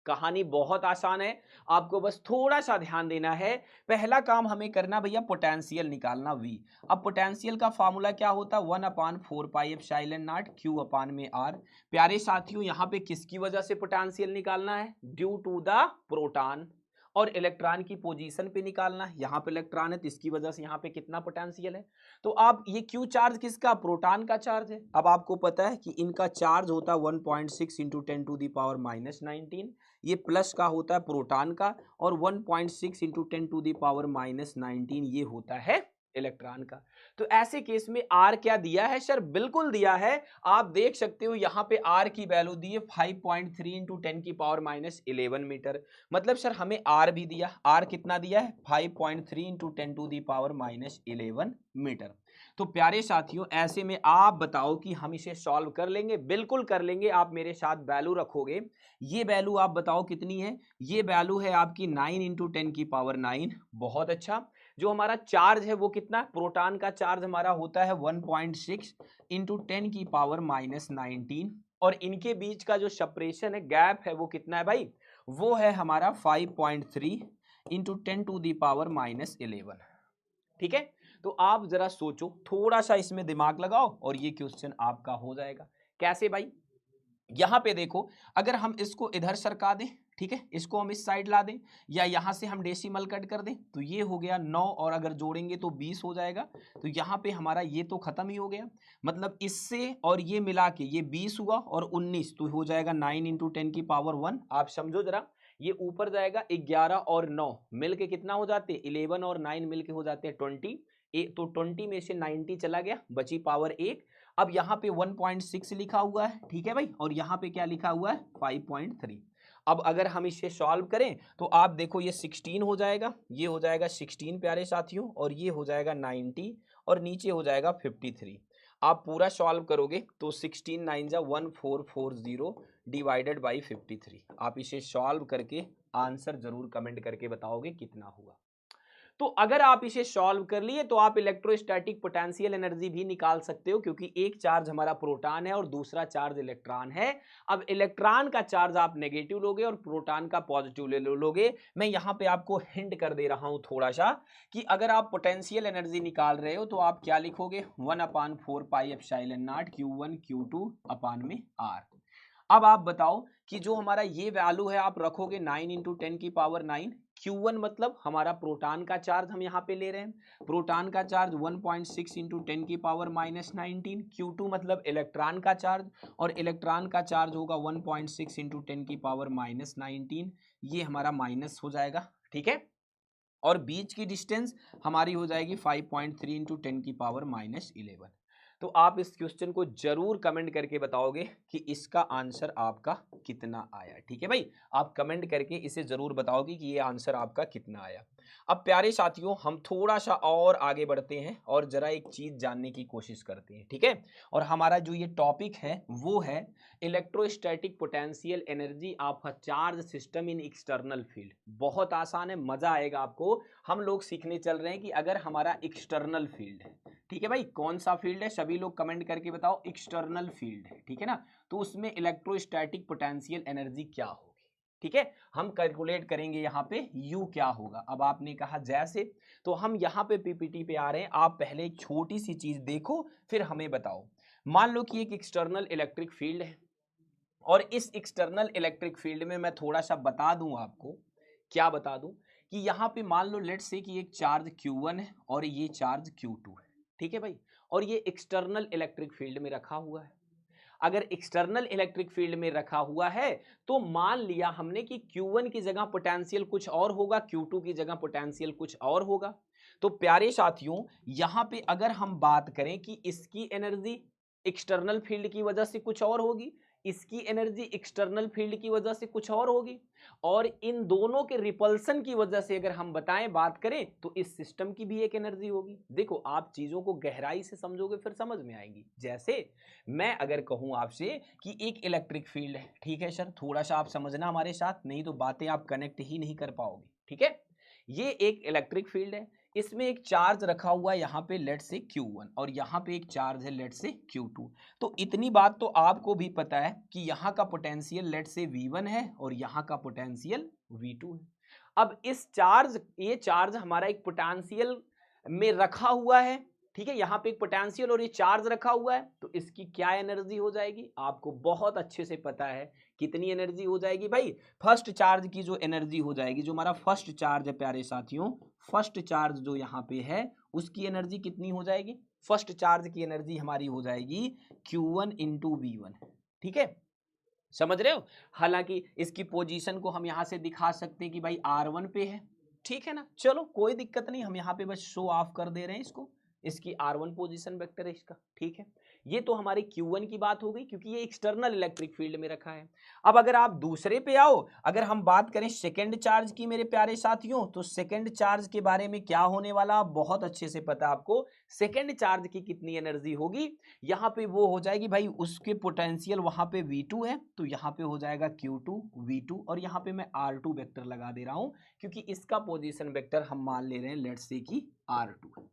कहानी बहुत आसान है, आपको बस थोड़ा सा ध्यान देना है। पहला काम हमें करना भैया पोटेंशियल निकालना V। अब पोटेंशियल का फार्मूला क्या होता है, 1/4 पाई एप्सिलॉन नॉट Q अपान में R। प्यारे साथियों, यहाँ पे किसकी वजह से पोटेंशियल निकालना है, ड्यू टू द प्रोटॉन, और इलेक्ट्रॉन की पोजीशन पे निकालना है। यहाँ पे इलेक्ट्रॉन है तो इसकी वजह से यहाँ पे कितना पोटेंशियल है। तो आप ये क्यू चार्ज किसका, प्रोटॉन का चार्ज है। अब आपको पता है कि इनका चार्ज होता है 1.6 इंटू 10 टू दी पावर -19, ये प्लस का होता है प्रोटॉन का, और 1.6 इंटू 10 टू दी पावर -19 ये होता है इलेक्ट्रॉन का। तो ऐसे केस में आर क्या दिया है सर, बिल्कुल दिया है, आप देख सकते हो यहाँ पे आर की वैल्यू दी है 5.3 इंटू 10 की पावर -11 मीटर। मतलब सर हमें आर भी दिया, आर कितना दिया है 5.3 into 10 to the power -11 metre. तो प्यारे साथियों, ऐसे में आप बताओ कि हम इसे सॉल्व कर लेंगे, बिल्कुल कर लेंगे। आप मेरे साथ वैल्यू रखोगे, ये वैल्यू आप बताओ कितनी है, ये वैल्यू है आपकी 9 इंटू 10 की पावर 9। बहुत अच्छा। जो हमारा चार्ज है वो कितना, प्रोटॉन का चार्ज हमारा होता है 1.6 इंटू 10 की पावर -19, और इनके बीच का जो सेपरेशन है, गैप है, वो कितना है भाई, वो है हमारा 5.3 इंटू 10 टू दी पावर -11, ठीक है। तो आप जरा सोचो, थोड़ा सा इसमें दिमाग लगाओ और ये क्वेश्चन आपका हो जाएगा। कैसे भाई, यहां पे देखो, अगर हम इसको इधर सरका दें, ठीक है, इसको हम इस साइड ला दें, या यहां से हम डेसिमल कट कर दें, तो ये हो गया 9, और अगर जोड़ेंगे तो 20 हो जाएगा। तो यहाँ पे हमारा ये तो खत्म ही हो गया, मतलब इससे और ये मिला के ये 20 हुआ, और 19 तो हो जाएगा 9 इंटू 10 की पावर 1। आप समझो जरा, ये ऊपर जाएगा 11 और 9 मिलके कितना हो जाते हैं, 11 और 9 मिलके हो जाते हैं 20। तो 20 में से 90 चला गया, बची पावर 1। अब यहाँ पे 1.6 लिखा हुआ है, ठीक है भाई, और यहाँ पे क्या लिखा हुआ है 5.3। अब अगर हम इसे सॉल्व करें तो आप देखो ये 16 हो जाएगा, ये हो जाएगा 16 प्यारे साथियों, और ये हो जाएगा 90, और नीचे हो जाएगा 53। आप पूरा सॉल्व करोगे तो 16 9 जा 1440 डिवाइडेड बाई 53। आप इसे सॉल्व करके आंसर जरूर कमेंट करके बताओगे कितना हुआ। तो अगर आप इसे सॉल्व कर लिए तो आप इलेक्ट्रोस्टैटिक पोटेंशियल एनर्जी भी निकाल सकते हो, क्योंकि एक चार्ज हमारा प्रोटॉन है और दूसरा चार्ज इलेक्ट्रॉन है। अब इलेक्ट्रॉन का चार्ज आप नेगेटिव लोगे और प्रोटॉन का पॉजिटिव लोगे। मैं यहाँ पे आपको हिंट कर दे रहा हूँ थोड़ा सा, कि अगर आप पोटेंशियल एनर्जी निकाल रहे हो तो आप क्या लिखोगे, 1/4 pi epsilon not Q1 Q2 अपान में R। अब आप बताओ कि जो हमारा ये वैल्यू है आप रखोगे 9 इंटू 10 की पावर 9। Q1 मतलब हमारा प्रोटॉन का चार्ज हम यहाँ पे ले रहे हैं, प्रोटॉन का चार्ज 1.6 इंटू 10 की पावर -19। Q2 मतलब इलेक्ट्रॉन का चार्ज, और इलेक्ट्रॉन का चार्ज होगा 1.6 इंटू 10 की पावर -19, ये हमारा माइनस हो जाएगा, ठीक है। और बीच की डिस्टेंस हमारी हो जाएगी 5.3 इंटू 10⁻11। तो आप इस क्वेश्चन को जरूर कमेंट करके बताओगे कि इसका आंसर आपका कितना आया। ठीक है भाई, आप कमेंट करके इसे जरूर बताओगे कि ये आंसर आपका कितना आया। अब प्यारे साथियों, हम थोड़ा सा और आगे बढ़ते हैं और जरा एक चीज जानने की कोशिश करते हैं। ठीक है, और हमारा जो ये टॉपिक है वो है electrostatic potential energy of a charge system in external field. बहुत आसान है, मजा आएगा आपको। हम लोग सीखने चल रहे हैं कि अगर हमारा एक्सटर्नल फील्ड है, ठीक है भाई, कौन सा फील्ड है, सभी लोग कमेंट करके बताओ। एक्सटर्नल फील्ड है, ठीक है ना, तो उसमें इलेक्ट्रोस्टैटिक पोटेंशियल एनर्जी क्या होगी। ठीक है, हम कैलकुलेट करेंगे यहाँ पे U क्या होगा। अब आपने कहा जैसे, तो हम यहाँ पे पीपीटी पे आ रहे हैं। आप पहले एक छोटी सी चीज देखो फिर हमें बताओ। मान लो कि एक एक्सटर्नल इलेक्ट्रिक फील्ड है और इस एक्सटर्नल इलेक्ट्रिक फील्ड में मैं थोड़ा सा बता दूं आपको। क्या बता दूं कि यहाँ पे मान लो लेट्स से कि एक चार्ज Q1 है और ये चार्ज Q2 है। ठीक है भाई, और ये एक्सटर्नल इलेक्ट्रिक फील्ड में रखा हुआ है। अगर एक्सटर्नल इलेक्ट्रिक फील्ड में रखा हुआ है तो मान लिया हमने कि Q1 की जगह पोटेंशियल कुछ और होगा, Q2 की जगह पोटेंशियल कुछ और होगा। तो प्यारे साथियों, यहां पे अगर हम बात करें कि इसकी एनर्जी एक्सटर्नल फील्ड की वजह से कुछ और होगी, इसकी एनर्जी एक्सटर्नल फील्ड की वजह से कुछ और होगी, और इन दोनों के रिपल्सन की वजह से अगर हम बताएं बात करें तो इस सिस्टम की भी एक एनर्जी होगी। देखो, आप चीजों को गहराई से समझोगे फिर समझ में आएंगी। जैसे मैं अगर कहूं आपसे कि एक इलेक्ट्रिक फील्ड है, ठीक है सर, थोड़ा सा आप समझना हमारे साथ, नहीं तो बातें आप कनेक्ट ही नहीं कर पाओगे। ठीक है, ये एक इलेक्ट्रिक फील्ड है, इसमें एक चार्ज रखा हुआ है यहाँ पे लेट से Q1 और यहाँ पे एक चार्ज है लेट से Q2। तो इतनी बात तो आपको भी पता है कि यहाँ का पोटेंशियल लेट से V1 है और यहाँ का पोटेंशियल V2 है। अब ये चार्ज हमारा एक पोटेंशियल में रखा हुआ है। ठीक है, यहाँ पे एक पोटेंशियल और ये चार्ज रखा हुआ है, तो इसकी क्या एनर्जी हो जाएगी आपको बहुत अच्छे से पता है। कितनी एनर्जी हो जाएगी भाई? फर्स्ट चार्ज की जो एनर्जी हो जाएगी, जो हमारा फर्स्ट चार्ज है प्यारे साथियों, फर्स्ट चार्ज जो यहाँ पे है उसकी एनर्जी कितनी हो जाएगी? फर्स्ट चार्ज की एनर्जी हमारी हो जाएगी Q1 इंटू V1। ठीक है, समझ रहे हो? हालांकि इसकी पोजीशन को हम यहां से दिखा सकते हैं कि भाई R1 पे है। ठीक है ना, चलो कोई दिक्कत नहीं, हम यहाँ पे बस शो ऑफ कर दे रहे हैं इसको। इसकी R1 पोजीशन वेक्टर है इसका। ठीक है, ये तो हमारे Q1 की बात हो गई क्योंकि ये एक्सटर्नल इलेक्ट्रिक फील्ड में रखा है। अब अगर आप दूसरे पे आओ, अगर हम बात करें सेकेंड चार्ज की मेरे प्यारे साथियों, तो सेकेंड चार्ज के बारे में क्या होने वाला बहुत अच्छे से पता आपको। सेकेंड चार्ज की कितनी एनर्जी होगी? यहाँ पे वो हो जाएगी भाई, उसके पोटेंशियल वहां पे V2 है, तो यहाँ पे हो जाएगा Q2 V2, और यहाँ पे मैं R2 वेक्टर लगा दे रहा हूं क्योंकि इसका पोजीशन वेक्टर हम मान ले रहे हैं लेट्स से कि R2 है।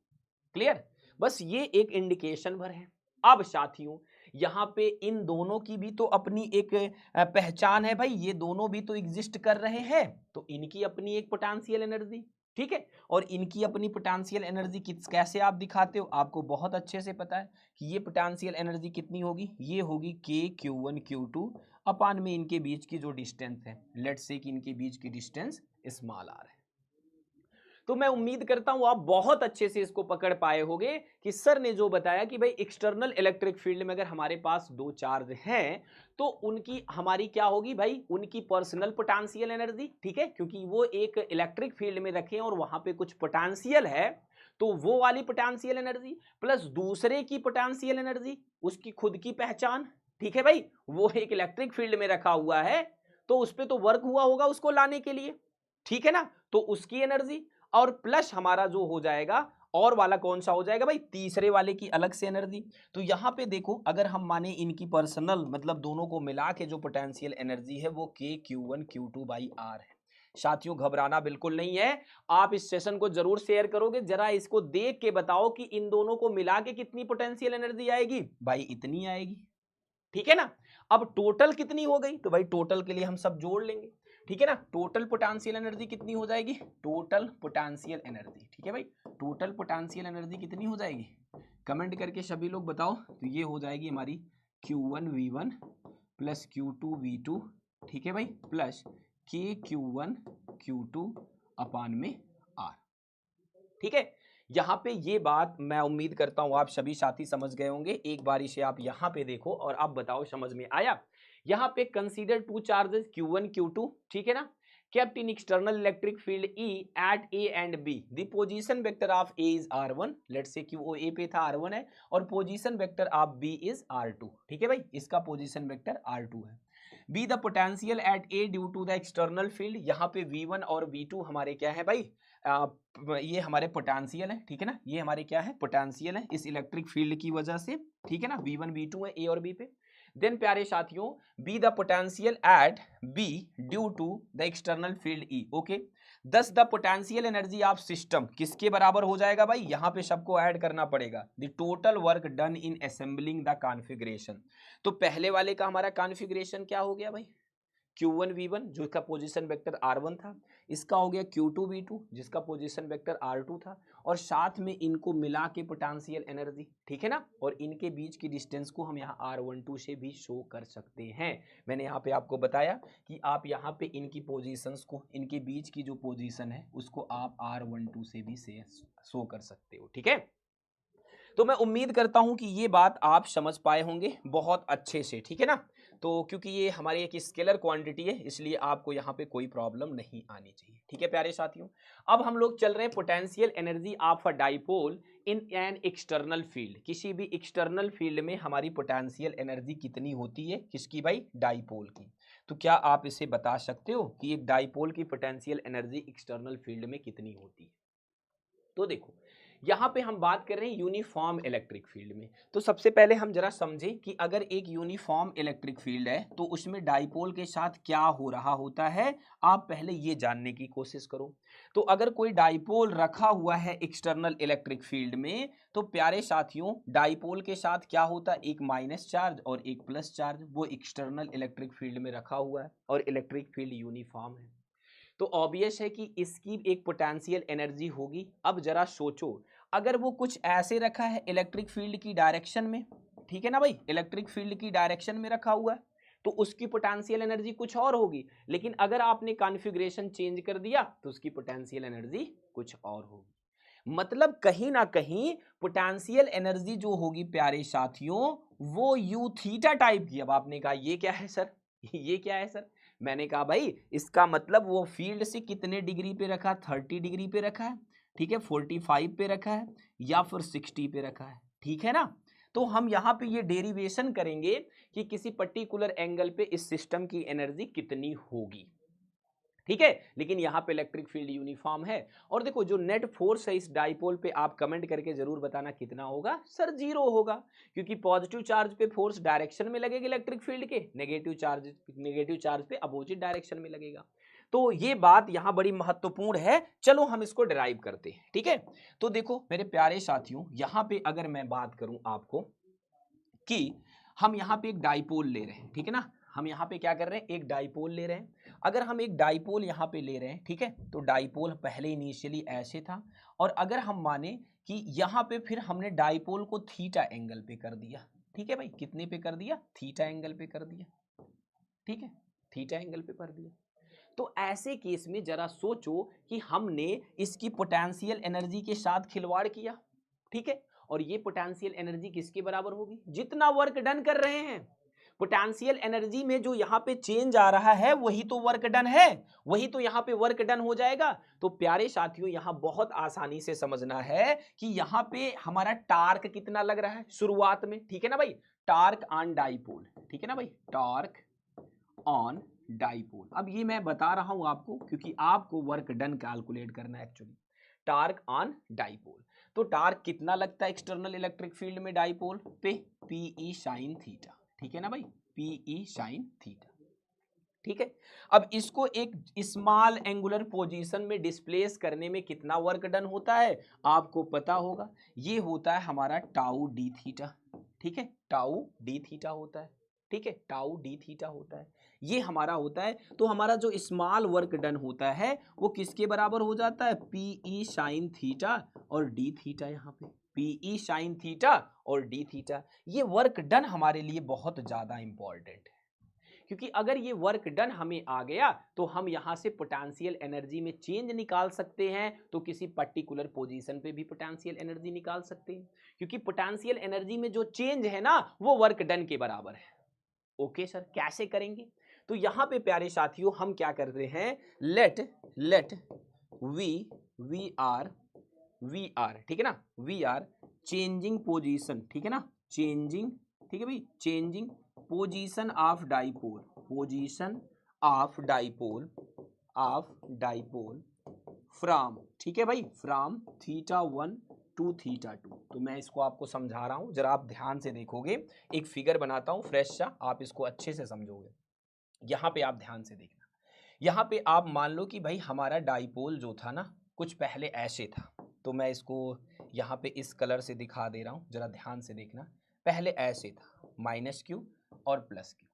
क्लियर? बस ये एक इंडिकेशन भर है। अब साथियों, यहाँ पे इन दोनों की भी तो अपनी एक पहचान है भाई, ये दोनों भी तो एग्जिस्ट कर रहे हैं, तो इनकी अपनी एक पोटेंशियल एनर्जी। ठीक है, और इनकी अपनी पोटेंशियल एनर्जी कैसे आप दिखाते हो, आपको बहुत अच्छे से पता है कि ये पोटेंशियल एनर्जी कितनी होगी, ये होगी K Q1 Q2 अपान में इनके बीच की जो डिस्टेंस है, लेट्स से कि इनके बीच की डिस्टेंस स्मॉल r है। तो मैं उम्मीद करता हूं आप बहुत अच्छे से इसको पकड़ पाए होंगे कि सर ने जो बताया कि भाई एक्सटर्नल इलेक्ट्रिक फील्ड में अगर हमारे पास दो चार्ज हैं तो उनकी हमारी क्या होगी भाई, उनकी पर्सनल पोटेंशियल एनर्जी। ठीक है, क्योंकि वो एक इलेक्ट्रिक फील्ड में रखे हैं और वहां पे कुछ पोटेंशियल है, तो वो वाली पोटेंशियल एनर्जी प्लस दूसरे की पोटेंशियल एनर्जी, उसकी खुद की पहचान। ठीक है भाई, वो एक इलेक्ट्रिक फील्ड में रखा हुआ है तो उस पर तो वर्क हुआ होगा उसको लाने के लिए। ठीक है ना, तो उसकी एनर्जी और प्लस हमारा जो हो जाएगा और वाला कौन सा हो जाएगा भाई, तीसरे वाले की अलग से एनर्जी। तो यहां पे देखो, अगर हम माने इनकी पर्सनल मतलब दोनों को मिला के जो पोटेंशियल एनर्जी है वो K Q1 Q2 by R है। साथियों घबराना बिल्कुल नहीं है, आप इस सेशन को जरूर शेयर करोगे, जरा इसको देख के बताओ कि इन दोनों को मिला के कितनी पोटेंशियल एनर्जी आएगी भाई, इतनी आएगी। ठीक है ना, अब टोटल कितनी हो गई, तो भाई टोटल के लिए हम सब जोड़ लेंगे। ठीक है ना, टोटल पोटेंशियल एनर्जी कितनी हो जाएगी, टोटल पोटेंशियल एनर्जी। ठीक है भाई, टोटल पोटेंशियल एनर्जी कितनी हो जाएगी, कमेंट करके सभी लोग बताओ। तो ये हो जाएगी हमारी Q1 V1 plus Q2 V2, ठीक है भाई, प्लस K Q1 Q2 अपान में R। ठीक है, यहां पे ये बात मैं उम्मीद करता हूं आप सभी साथी समझ गए होंगे। एक बारी से आप यहां पे देखो और आप बताओ समझ में आया। यहां पे consider two charges Q1 Q2, ठीक है ना। kept in external electric field E at A and B. The position vector of A is R1. Let's say कि वो A पे था R1 है और position vector of B is R2. ठीक है भाई, इसका position vector R2 है. B the potential at A due to the external field. यहाँ पे V1 और V2 हमारे क्या है भाई, ये हमारे पोटेंशियल है. ठीक है ना, ये हमारे क्या है, पोटेंशियल है इस इलेक्ट्रिक फील्ड की वजह से. ठीक है ना, V1 V2 है A और B पे. देन प्यारे साथियों, B the potential at B due to the external field E. Okay, thus the potential energy of system किसके बराबर हो जाएगा भाई, यहां पे सबको ऐड करना पड़ेगा. The total work done in assembling the configuration. तो पहले वाले का हमारा कॉन्फ़िगरेशन क्या हो गया भाई, Q1 V1 जो इसका पोजीशन वेक्टर R1 था, इसका हो गया Q2 V2 जिसका पोजीशन वेक्टर R2 था, और साथ में इनको मिला के पोटेंशियल एनर्जी. ठीक है ना, और इनके बीच की डिस्टेंस को हम यहाँ R12 से भी शो कर सकते हैं. मैंने यहाँ पे आपको बताया कि आप यहाँ पे इनकी पोजीशंस को, इनके बीच की जो पोजीशन है उसको आप R12 से भी शो कर सकते हो. ठीक है, तो मैं उम्मीद करता हूं कि ये बात आप समझ पाए होंगे बहुत अच्छे से. ठीक है ना, तो क्योंकि ये हमारी एक स्केलर क्वांटिटी है इसलिए आपको यहाँ पे कोई प्रॉब्लम नहीं आनी चाहिए. ठीक है प्यारे साथियों, अब हम लोग चल रहे हैं potential energy of a dipole in an external field. किसी भी एक्सटर्नल फील्ड में हमारी पोटेंशियल एनर्जी कितनी होती है, किसकी भाई, डाइपोल की. तो क्या आप इसे बता सकते हो कि एक डाइपोल की पोटेंशियल एनर्जी एक्सटर्नल फील्ड में कितनी होती है. तो देखो यहाँ पे हम बात कर रहे हैं यूनिफॉर्म इलेक्ट्रिक फील्ड में. तो सबसे पहले हम जरा समझें कि अगर एक यूनिफॉर्म इलेक्ट्रिक फील्ड है तो उसमें डाइपोल के साथ क्या हो रहा होता है, आप पहले ये जानने की कोशिश करो. तो अगर कोई डाइपोल रखा हुआ है एक्सटर्नल इलेक्ट्रिक फील्ड में, तो प्यारे साथियों डाइपोल के साथ क्या होता है, एक माइनस चार्ज और एक प्लस चार्ज, वो एक्सटर्नल इलेक्ट्रिक फील्ड में रखा हुआ है और इलेक्ट्रिक फील्ड यूनिफॉर्म है. तो ऑब्वियस है कि इसकी एक पोटेंशियल एनर्जी होगी. अब जरा सोचो, अगर वो कुछ ऐसे रखा है इलेक्ट्रिक फील्ड की डायरेक्शन में, ठीक है ना भाई, इलेक्ट्रिक फील्ड की डायरेक्शन में रखा हुआ है, तो उसकी पोटेंशियल एनर्जी कुछ और होगी. लेकिन अगर आपने कॉन्फ़िगरेशन चेंज कर दिया तो उसकी पोटेंशियल एनर्जी कुछ और होगी. मतलब कहीं ना कहीं पोटेंशियल एनर्जी जो होगी प्यारे साथियों वो यू थीटा टाइप की. अब आपने कहा ये क्या है सर, ये क्या है सर, मैंने कहा भाई इसका मतलब वो फील्ड से कितने डिग्री पे रखा, 30 डिग्री पे रखा है, ठीक है, 45 पे रखा है या फिर 60 पे रखा है. ठीक है ना, तो हम यहाँ पे ये डेरिवेशन करेंगे कि किसी पर्टिकुलर एंगल पे इस सिस्टम की एनर्जी कितनी होगी. ठीक है, लेकिन यहाँ पे इलेक्ट्रिक फील्ड यूनिफॉर्म है. और देखो जो नेट फोर्स है इस डाइपोल पे, आप कमेंट करके जरूर बताना कितना होगा. सर 0 होगा, क्योंकि पॉजिटिव चार्ज पे फोर्स डायरेक्शन में लगेगा इलेक्ट्रिक फील्ड के, नेगेटिव चार्ज पे अपोजिट डायरेक्शन में लगेगा. तो ये बात यहाँ बड़ी महत्वपूर्ण है. चलो हम इसको डिराइव करते हैं. ठीक है, तो देखो मेरे प्यारे साथियों, यहाँ पे अगर मैं बात करूं आपको कि हम यहाँ पे एक डाइपोल ले रहे हैं, ठीक है ना, हम यहाँ पे क्या कर रहे हैं, एक डाइपोल ले रहे हैं. अगर हम एक डाइपोल यहाँ पे ले रहे हैं, ठीक है, तो डाइपोल पहले इनिशियली ऐसे था, और अगर हम माने कि यहाँ पे फिर हमने डाइपोल को थीटा एंगल पे कर दिया. ठीक है भाई, कितने पे कर दिया, थीटा एंगल पे कर दिया. ठीक है, थीटा एंगल पे कर दिया. तो ऐसे केस में जरा सोचो कि हमने इसकी पोटेंशियल एनर्जी के साथ खिलवाड़ किया. ठीक है, और ये पोटेंशियल एनर्जी किसके बराबर होगी, जितना वर्क डन कर रहे हैं. पोटेंशियल एनर्जी में जो यहाँ पे चेंज आ रहा है वही तो वर्क डन है, वही तो यहाँ पे वर्क डन हो जाएगा. तो प्यारे साथियों यहाँ बहुत आसानी से समझना है कि यहाँ पे हमारा टार्क कितना लग रहा है शुरुआत में. ठीक है ना भाई, टार्क ऑन डाइपोल. ठीक है ना भाई, टार्क ऑन डाइपोल. अब ये मैं बता रहा हूं आपको क्योंकि आपको वर्क डन कैलकुलेट करना है एक्चुअली. टार्क ऑन डाइपोल, तो टार्क कितना लगता है एक्सटर्नल इलेक्ट्रिक फील्ड में डाइपोल पे, पीई साइन थीटा. ठीक है ना भाई, पीई साइन थीटा. ठीक है, अब इसको एक स्मॉल एंगुलर पोजीशन में डिस्प्लेस करने में कितना वर्क डन होता है आपको पता होगा, ये होता है हमारा टाउ डी थीटा. ठीक है, टाउ डी थीटा होता है. ठीक है, टाउ डी थीटा होता है, ये हमारा होता है. तो हमारा जो स्मॉल वर्क डन होता है वो किसके बराबर हो जाता है, पीई साइन थीटा और डी थीटा. यहाँ पे पीई साइन थीटा और डी थीटा, ये वर्क डन हमारे लिए बहुत ज्यादा इंपॉर्टेंट है, क्योंकि अगर ये वर्क डन हमें आ गया तो हम यहाँ से पोटेंशियल एनर्जी में चेंज निकाल सकते हैं. तो किसी पर्टिकुलर पोजीशन पे भी पोटेंशियल एनर्जी निकाल सकते हैं, क्योंकि पोटेंशियल एनर्जी में जो चेंज है ना वो वर्क डन के बराबर है. ओके सर, कैसे करेंगे, तो यहां पे प्यारे साथियों हम क्या करते हैं, लेट वी आर, ठीक है ना, वी आर चेंजिंग पोजीशन, ठीक है ना, चेंजिंग, ठीक है भाई, changing position of dipole, position of dipole from, ठीक है भाई, फ्रॉम θ1 टू θ2। तो मैं इसको आपको समझा रहा हूं, जरा आप ध्यान से देखोगे, एक फिगर बनाता हूं फ्रेश सा, आप इसको अच्छे से समझोगे। यहां पे आप ध्यान से देखना, यहां पे आप मान लो कि भाई हमारा डाइपोल जो था ना कुछ पहले ऐसे था, तो मैं इसको यहाँ पे इस कलर से दिखा दे रहा हूँ, जरा ध्यान से देखना। पहले ऐसे था, -q और +q,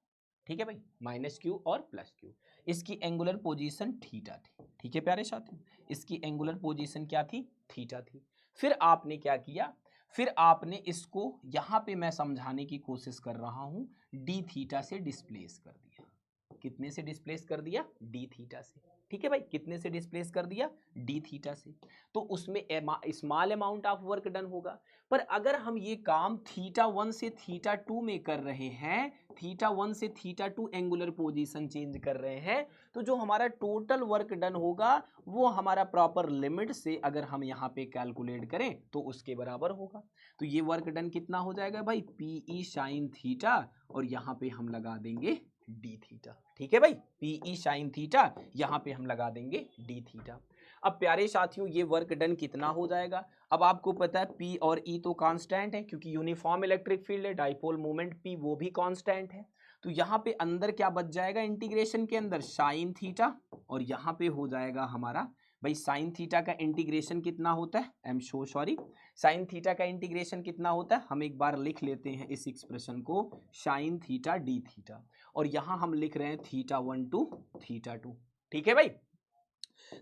ठीक है भाई, -q और +q। इसकी एंगुलर पोजीशन थीटा थी, ठीक है प्यारे साथियों, इसकी एंगुलर पोजीशन क्या थी, थीटा थी। फिर आपने क्या किया, फिर आपने इसको यहाँ पे मैं समझाने की कोशिश कर रहा हूँ, डी थीटा से डिस्प्लेस कर दिया। कितने से डिस्प्लेस कर दिया, डी थीटा से, ठीक है भाई, कितने से डिस्प्लेस कर दिया, डी थीटा से। तो उसमें small amount of work done होगा। पर अगर हम ये काम θ1 से θ2 में कर रहे हैं, θ1 से θ2 एंगुलर पोजीशन चेंज कर रहे हैं, तो जो हमारा टोटल वर्क डन होगा वो हमारा प्रॉपर लिमिट से अगर हम यहाँ पे कैलकुलेट करें तो उसके बराबर होगा। तो ये वर्क डन कितना हो जाएगा भाई, PE sin थीटा, और यहाँ पे हम लगा देंगे डी थीटा, ठीक है भाई, PE sin थीटा, यहाँ पे हम लगा देंगे डी थीटा। अब प्यारे साथियों ये वर्क डन कितना हो जाएगा, अब आपको पता है P और E तो कांस्टेंट है, क्योंकि यूनिफॉर्म इलेक्ट्रिक फील्ड है, डाइपोल मोमेंट P वो भी कांस्टेंट है। तो यहाँ पे अंदर क्या बच जाएगा, इंटीग्रेशन के अंदर साइन थीटा, और यहाँ पे हो जाएगा हमारा भाई साइन थीटा का इंटीग्रेशन कितना होता है, I am so sorry, sine theta का इंटीग्रेशन कितना होता है, हम एक बार लिख लेते हैं इस एक्सप्रेशन को, साइन थीटा डी थीटा, और यहां हम लिख रहे हैं θ1 टू θ2, ठीक है भाई।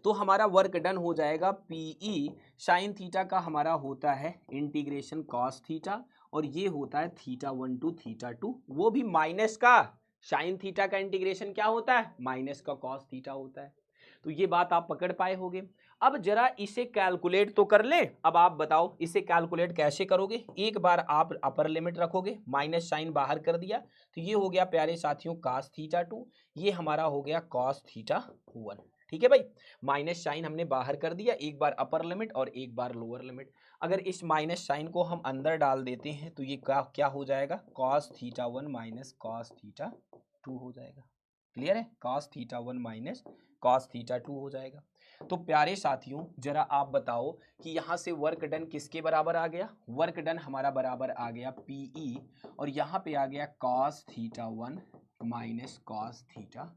तो हमारा वर्क डन हो जाएगा PE साइन थीटा का हमारा होता है इंटीग्रेशन कॉस थीटा, और ये होता है θ1 टू θ2, वो भी माइनस का, साइन थीटा का इंटीग्रेशन क्या होता है, माइनस का कॉस थीटा होता है। तो ये बात आप पकड़ पाए होगे। अब जरा इसे कैलकुलेट तो कर ले, अब आप बताओ इसे कैलकुलेट कैसे करोगे। एक बार आप अपर लिमिट रखोगे, माइनस साइन बाहर कर दिया, तो ये हो गया प्यारे साथियों cos θ2, ये हमारा हो गया cos θ1, ठीक है भाई। माइनस साइन हमने बाहर कर दिया, एक बार अपर लिमिट और एक बार लोअर लिमिट। अगर इस माइनस साइन को हम अंदर डाल देते हैं तो ये क्या हो जाएगा, cos θ1 माइनस cos θ2 हो जाएगा। क्लियर है, cos θ1 माइनस cos θ2 हो जाएगा। तो प्यारे साथियों जरा आप बताओ कि यहाँ से वर्क डन किसके बराबर आ गया, वर्क डन हमारा बराबर आ गया PE, और यहाँ पे आ गया cos θ1 माइनस cos θ2,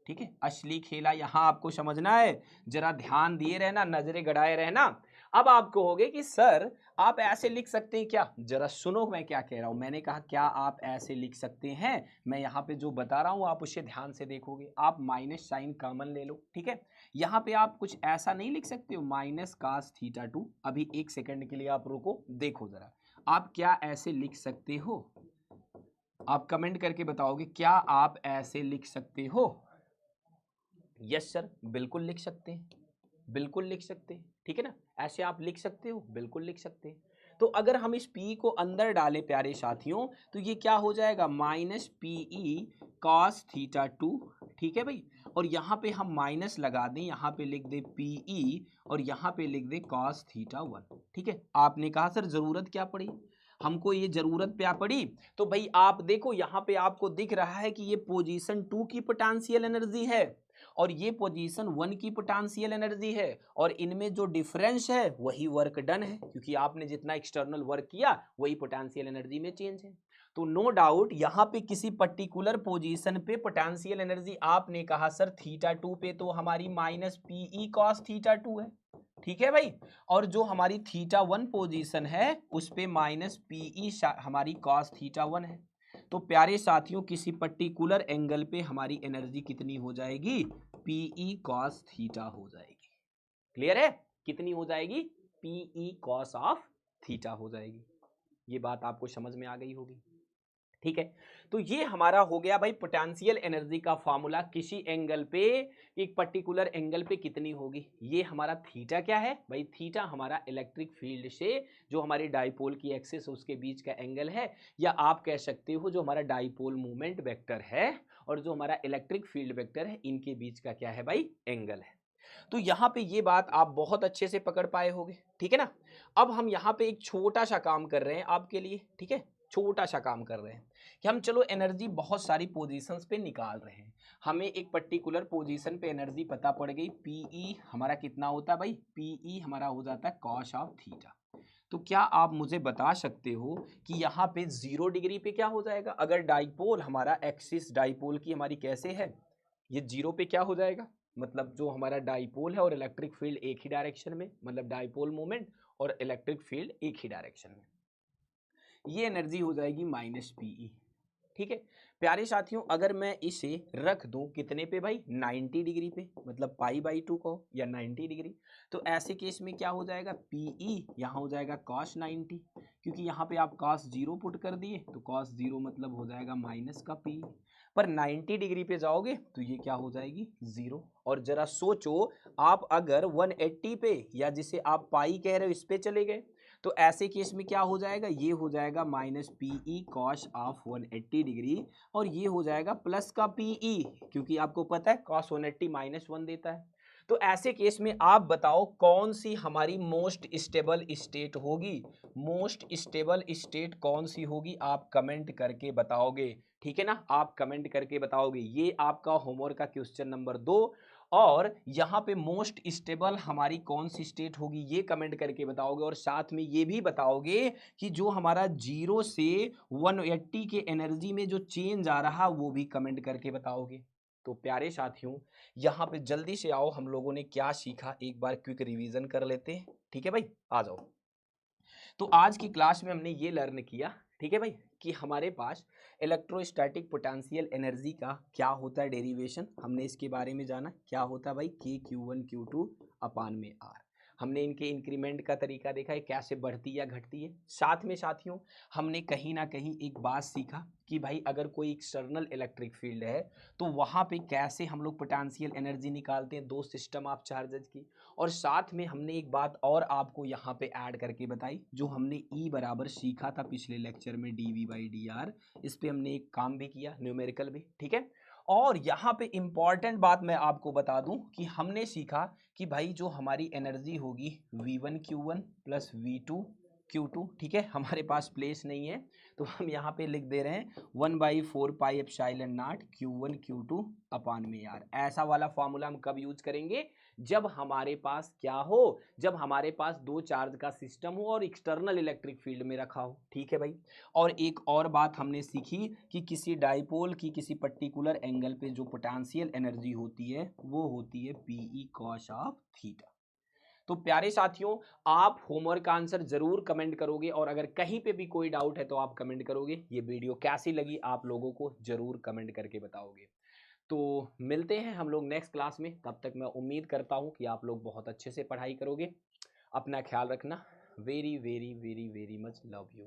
ठीक है। असली खेला यहाँ आपको समझना है, जरा ध्यान दिए रहना, नजरें गड़ाए रहना। अब आप कहोगे कि सर आप ऐसे लिख सकते हैं क्या, जरा सुनो मैं क्या कह रहा हूं। मैंने कहा क्या आप ऐसे लिख सकते हैं, मैं यहाँ पे जो बता रहा हूं आप उसे ध्यान से देखोगे। आप माइनस साइन कॉमन ले लो, ठीक है। यहाँ पे आप कुछ ऐसा नहीं लिख सकते हो, माइनस cos θ2। अभी एक सेकंड के लिए आप रुको, देखो जरा आप क्या ऐसे लिख सकते हो, आप कमेंट करके बताओगे क्या आप ऐसे लिख सकते हो। यस सर, बिल्कुल लिख सकते हैं, बिल्कुल लिख सकते हैं, ठीक है ना, ऐसे आप लिख सकते हो, बिल्कुल लिख सकते हैं। तो अगर हम इस P को अंदर डालें प्यारे साथियों, तो ये क्या हो जाएगा, माइनस PE cos θ2, ठीक है भाई। और यहाँ पे हम माइनस लगा दें, यहाँ पे लिख दे PE और यहाँ पे लिख दे cos θ1, ठीक है। आपने कहा सर जरूरत क्या पड़ी, हमको ये जरूरत क्या पड़ी, तो भाई आप देखो यहाँ पे आपको दिख रहा है कि ये पोजीशन 2 की पोटेंशियल एनर्जी है और ये पोजीशन 1 की पोटेंशियल एनर्जी है, और इनमें जो डिफरेंस है वही वर्क डन है, क्योंकि आपने जितना एक्सटर्नल वर्क किया वही पोटेंशियल एनर्जी में चेंज है। तो नो डाउट यहाँ पे किसी पर्टिकुलर पोजीशन पे पोटेंशियल एनर्जी, आपने कहा सर θ2 पे तो हमारी माइनस PE cos θ2 है, ठीक है भाई। और जो हमारी θ1 पोजीशन है उस पे माइनस PE हमारी cos θ1 है। तो प्यारे साथियों किसी पर्टिकुलर एंगल पे हमारी एनर्जी कितनी हो जाएगी, PE cos थीटा हो जाएगी। क्लियर है, कितनी हो जाएगी, PE cos ऑफ थीटा हो जाएगी। ये बात आपको समझ में आ गई होगी, ठीक है। तो ये हमारा हो गया भाई पोटेंशियल एनर्जी का फॉर्मूला, किसी एंगल पे, एक पर्टिकुलर एंगल पे कितनी होगी। ये हमारा थीटा क्या है भाई, थीटा हमारा इलेक्ट्रिक फील्ड से जो हमारी डाइपोल की एक्सिस उसके बीच का एंगल है, या आप कह सकते हो जो हमारा डाइपोल मूवमेंट वेक्टर है और जो हमारा इलेक्ट्रिक फील्ड वेक्टर है इनके बीच का क्या है भाई, एंगल है। तो यहाँ पे ये बात आप बहुत अच्छे से पकड़ पाए होगे, ठीक है ना। अब हम यहाँ पे एक छोटा सा काम कर रहे हैं आपके लिए, ठीक है, छोटा सा काम कर रहे हैं कि हम चलो एनर्जी बहुत सारी पोजीशंस पे निकाल रहे हैं। हमें एक पर्टिकुलर पोजीशन पे एनर्जी पता पड़ गई, पीई हमारा कितना होता है भाई, पीई हमारा हो जाता है कॉस ऑफ थीटा। तो क्या आप मुझे बता सकते हो कि यहाँ पे 0 डिग्री पे क्या हो जाएगा, अगर डाइपोल हमारा एक्सिस डाइपोल की हमारी कैसे है, ये 0 पे क्या हो जाएगा, मतलब जो हमारा डाइपोल है और इलेक्ट्रिक फील्ड एक ही डायरेक्शन में, मतलब डाइपोल मोमेंट और इलेक्ट्रिक फील्ड एक ही डायरेक्शन में, ये एनर्जी हो जाएगी माइनस पीई। ठीक है प्यारे साथियों, अगर मैं इसे रख दूं कितने पे भाई, 90 डिग्री पे, मतलब पाई/2 को या 90 डिग्री, तो ऐसे केस में क्या हो जाएगा, पीई यहाँ हो जाएगा cos 90, क्योंकि यहाँ पे आप cos 0 पुट कर दिए तो cos 0 मतलब हो जाएगा माइनस का पी, पर 90 डिग्री पे जाओगे तो ये क्या हो जाएगी 0। और जरा सोचो, आप अगर 180 पे या जिसे आप पाई कह रहे हो इस पे चले गए तो ऐसे केस में क्या हो जाएगा, ये हो जाएगा minus PE cos of 180 degree, और ये हो जाएगा प्लस का पीई, क्योंकि आपको पता है कॉस 180 -1 देता है। तो ऐसे केस में आप बताओ कौन सी हमारी मोस्ट स्टेबल स्टेट होगी, मोस्ट स्टेबल स्टेट कौन सी होगी, आप कमेंट करके बताओगे, ठीक है ना, आप कमेंट करके बताओगे। ये आपका होमवर्क का क्वेश्चन नंबर 2, और यहाँ पे मोस्ट स्टेबल हमारी कौन सी स्टेट होगी ये कमेंट करके बताओगे, और साथ में ये भी बताओगे कि जो हमारा 0 से 180 के एनर्जी में जो चेंज आ रहा वो भी कमेंट करके बताओगे। तो प्यारे साथियों, यहाँ पे जल्दी से आओ, हम लोगों ने क्या सीखा एक बार क्विक रिवीजन कर लेते हैं, ठीक है भाई, आ जाओ। तो आज की क्लास में हमने ये लर्न किया, ठीक है भाई, कि हमारे पास इलेक्ट्रोस्टैटिक पोटेंशियल एनर्जी का क्या होता है डेरिवेशन, हमने इसके बारे में जाना, क्या होता है भाई KQ1 Q2 अपान में R। हमने इनके इंक्रीमेंट का तरीका देखा है कैसे बढ़ती या घटती है। साथ में साथियों हमने कहीं ना कहीं एक बात सीखा कि भाई अगर कोई एक्सटर्नल इलेक्ट्रिक फील्ड है तो वहाँ पे कैसे हम लोग पोटेंशियल एनर्जी निकालते हैं, दो सिस्टम ऑफ चार्जेस की। और साथ में हमने एक बात और आपको यहाँ पे ऐड करके बताई, जो हमने E बराबर सीखा था पिछले लेक्चर में dV/dr, इस पे हमने एक काम भी किया, न्यूमेरिकल भी, ठीक है। और यहाँ पे इंपॉर्टेंट बात मैं आपको बता दूं कि हमने सीखा कि भाई जो हमारी एनर्जी होगी V1 Q1 plus V2 Q2, ठीक है, हमारे पास प्लेस नहीं है तो हम यहाँ पे लिख दे रहे हैं 1/4 pi epsilon not Q1 Q2 अपान में R। ऐसा वाला फॉर्मूला हम कब यूज करेंगे, जब हमारे पास क्या हो, जब हमारे पास दो चार्ज का सिस्टम हो और एक्सटर्नल इलेक्ट्रिक फील्ड में रखा हो, ठीक है भाई। और एक और बात हमने सीखी कि किसी डाइपोल की किसी पर्टिकुलर एंगल पे जो पोटेंशियल एनर्जी होती है वो होती है पीई कॉस ऑफ थीटा। तो प्यारे साथियों, आप होमवर्क का आंसर जरूर कमेंट करोगे, और अगर कहीं पे भी कोई डाउट है तो आप कमेंट करोगे। ये वीडियो कैसी लगी आप लोगों को जरूर कमेंट करके बताओगे। तो मिलते हैं हम लोग नेक्स्ट क्लास में, तब तक मैं उम्मीद करता हूँ कि आप लोग बहुत अच्छे से पढ़ाई करोगे। अपना ख्याल रखना। Very very very very much love you.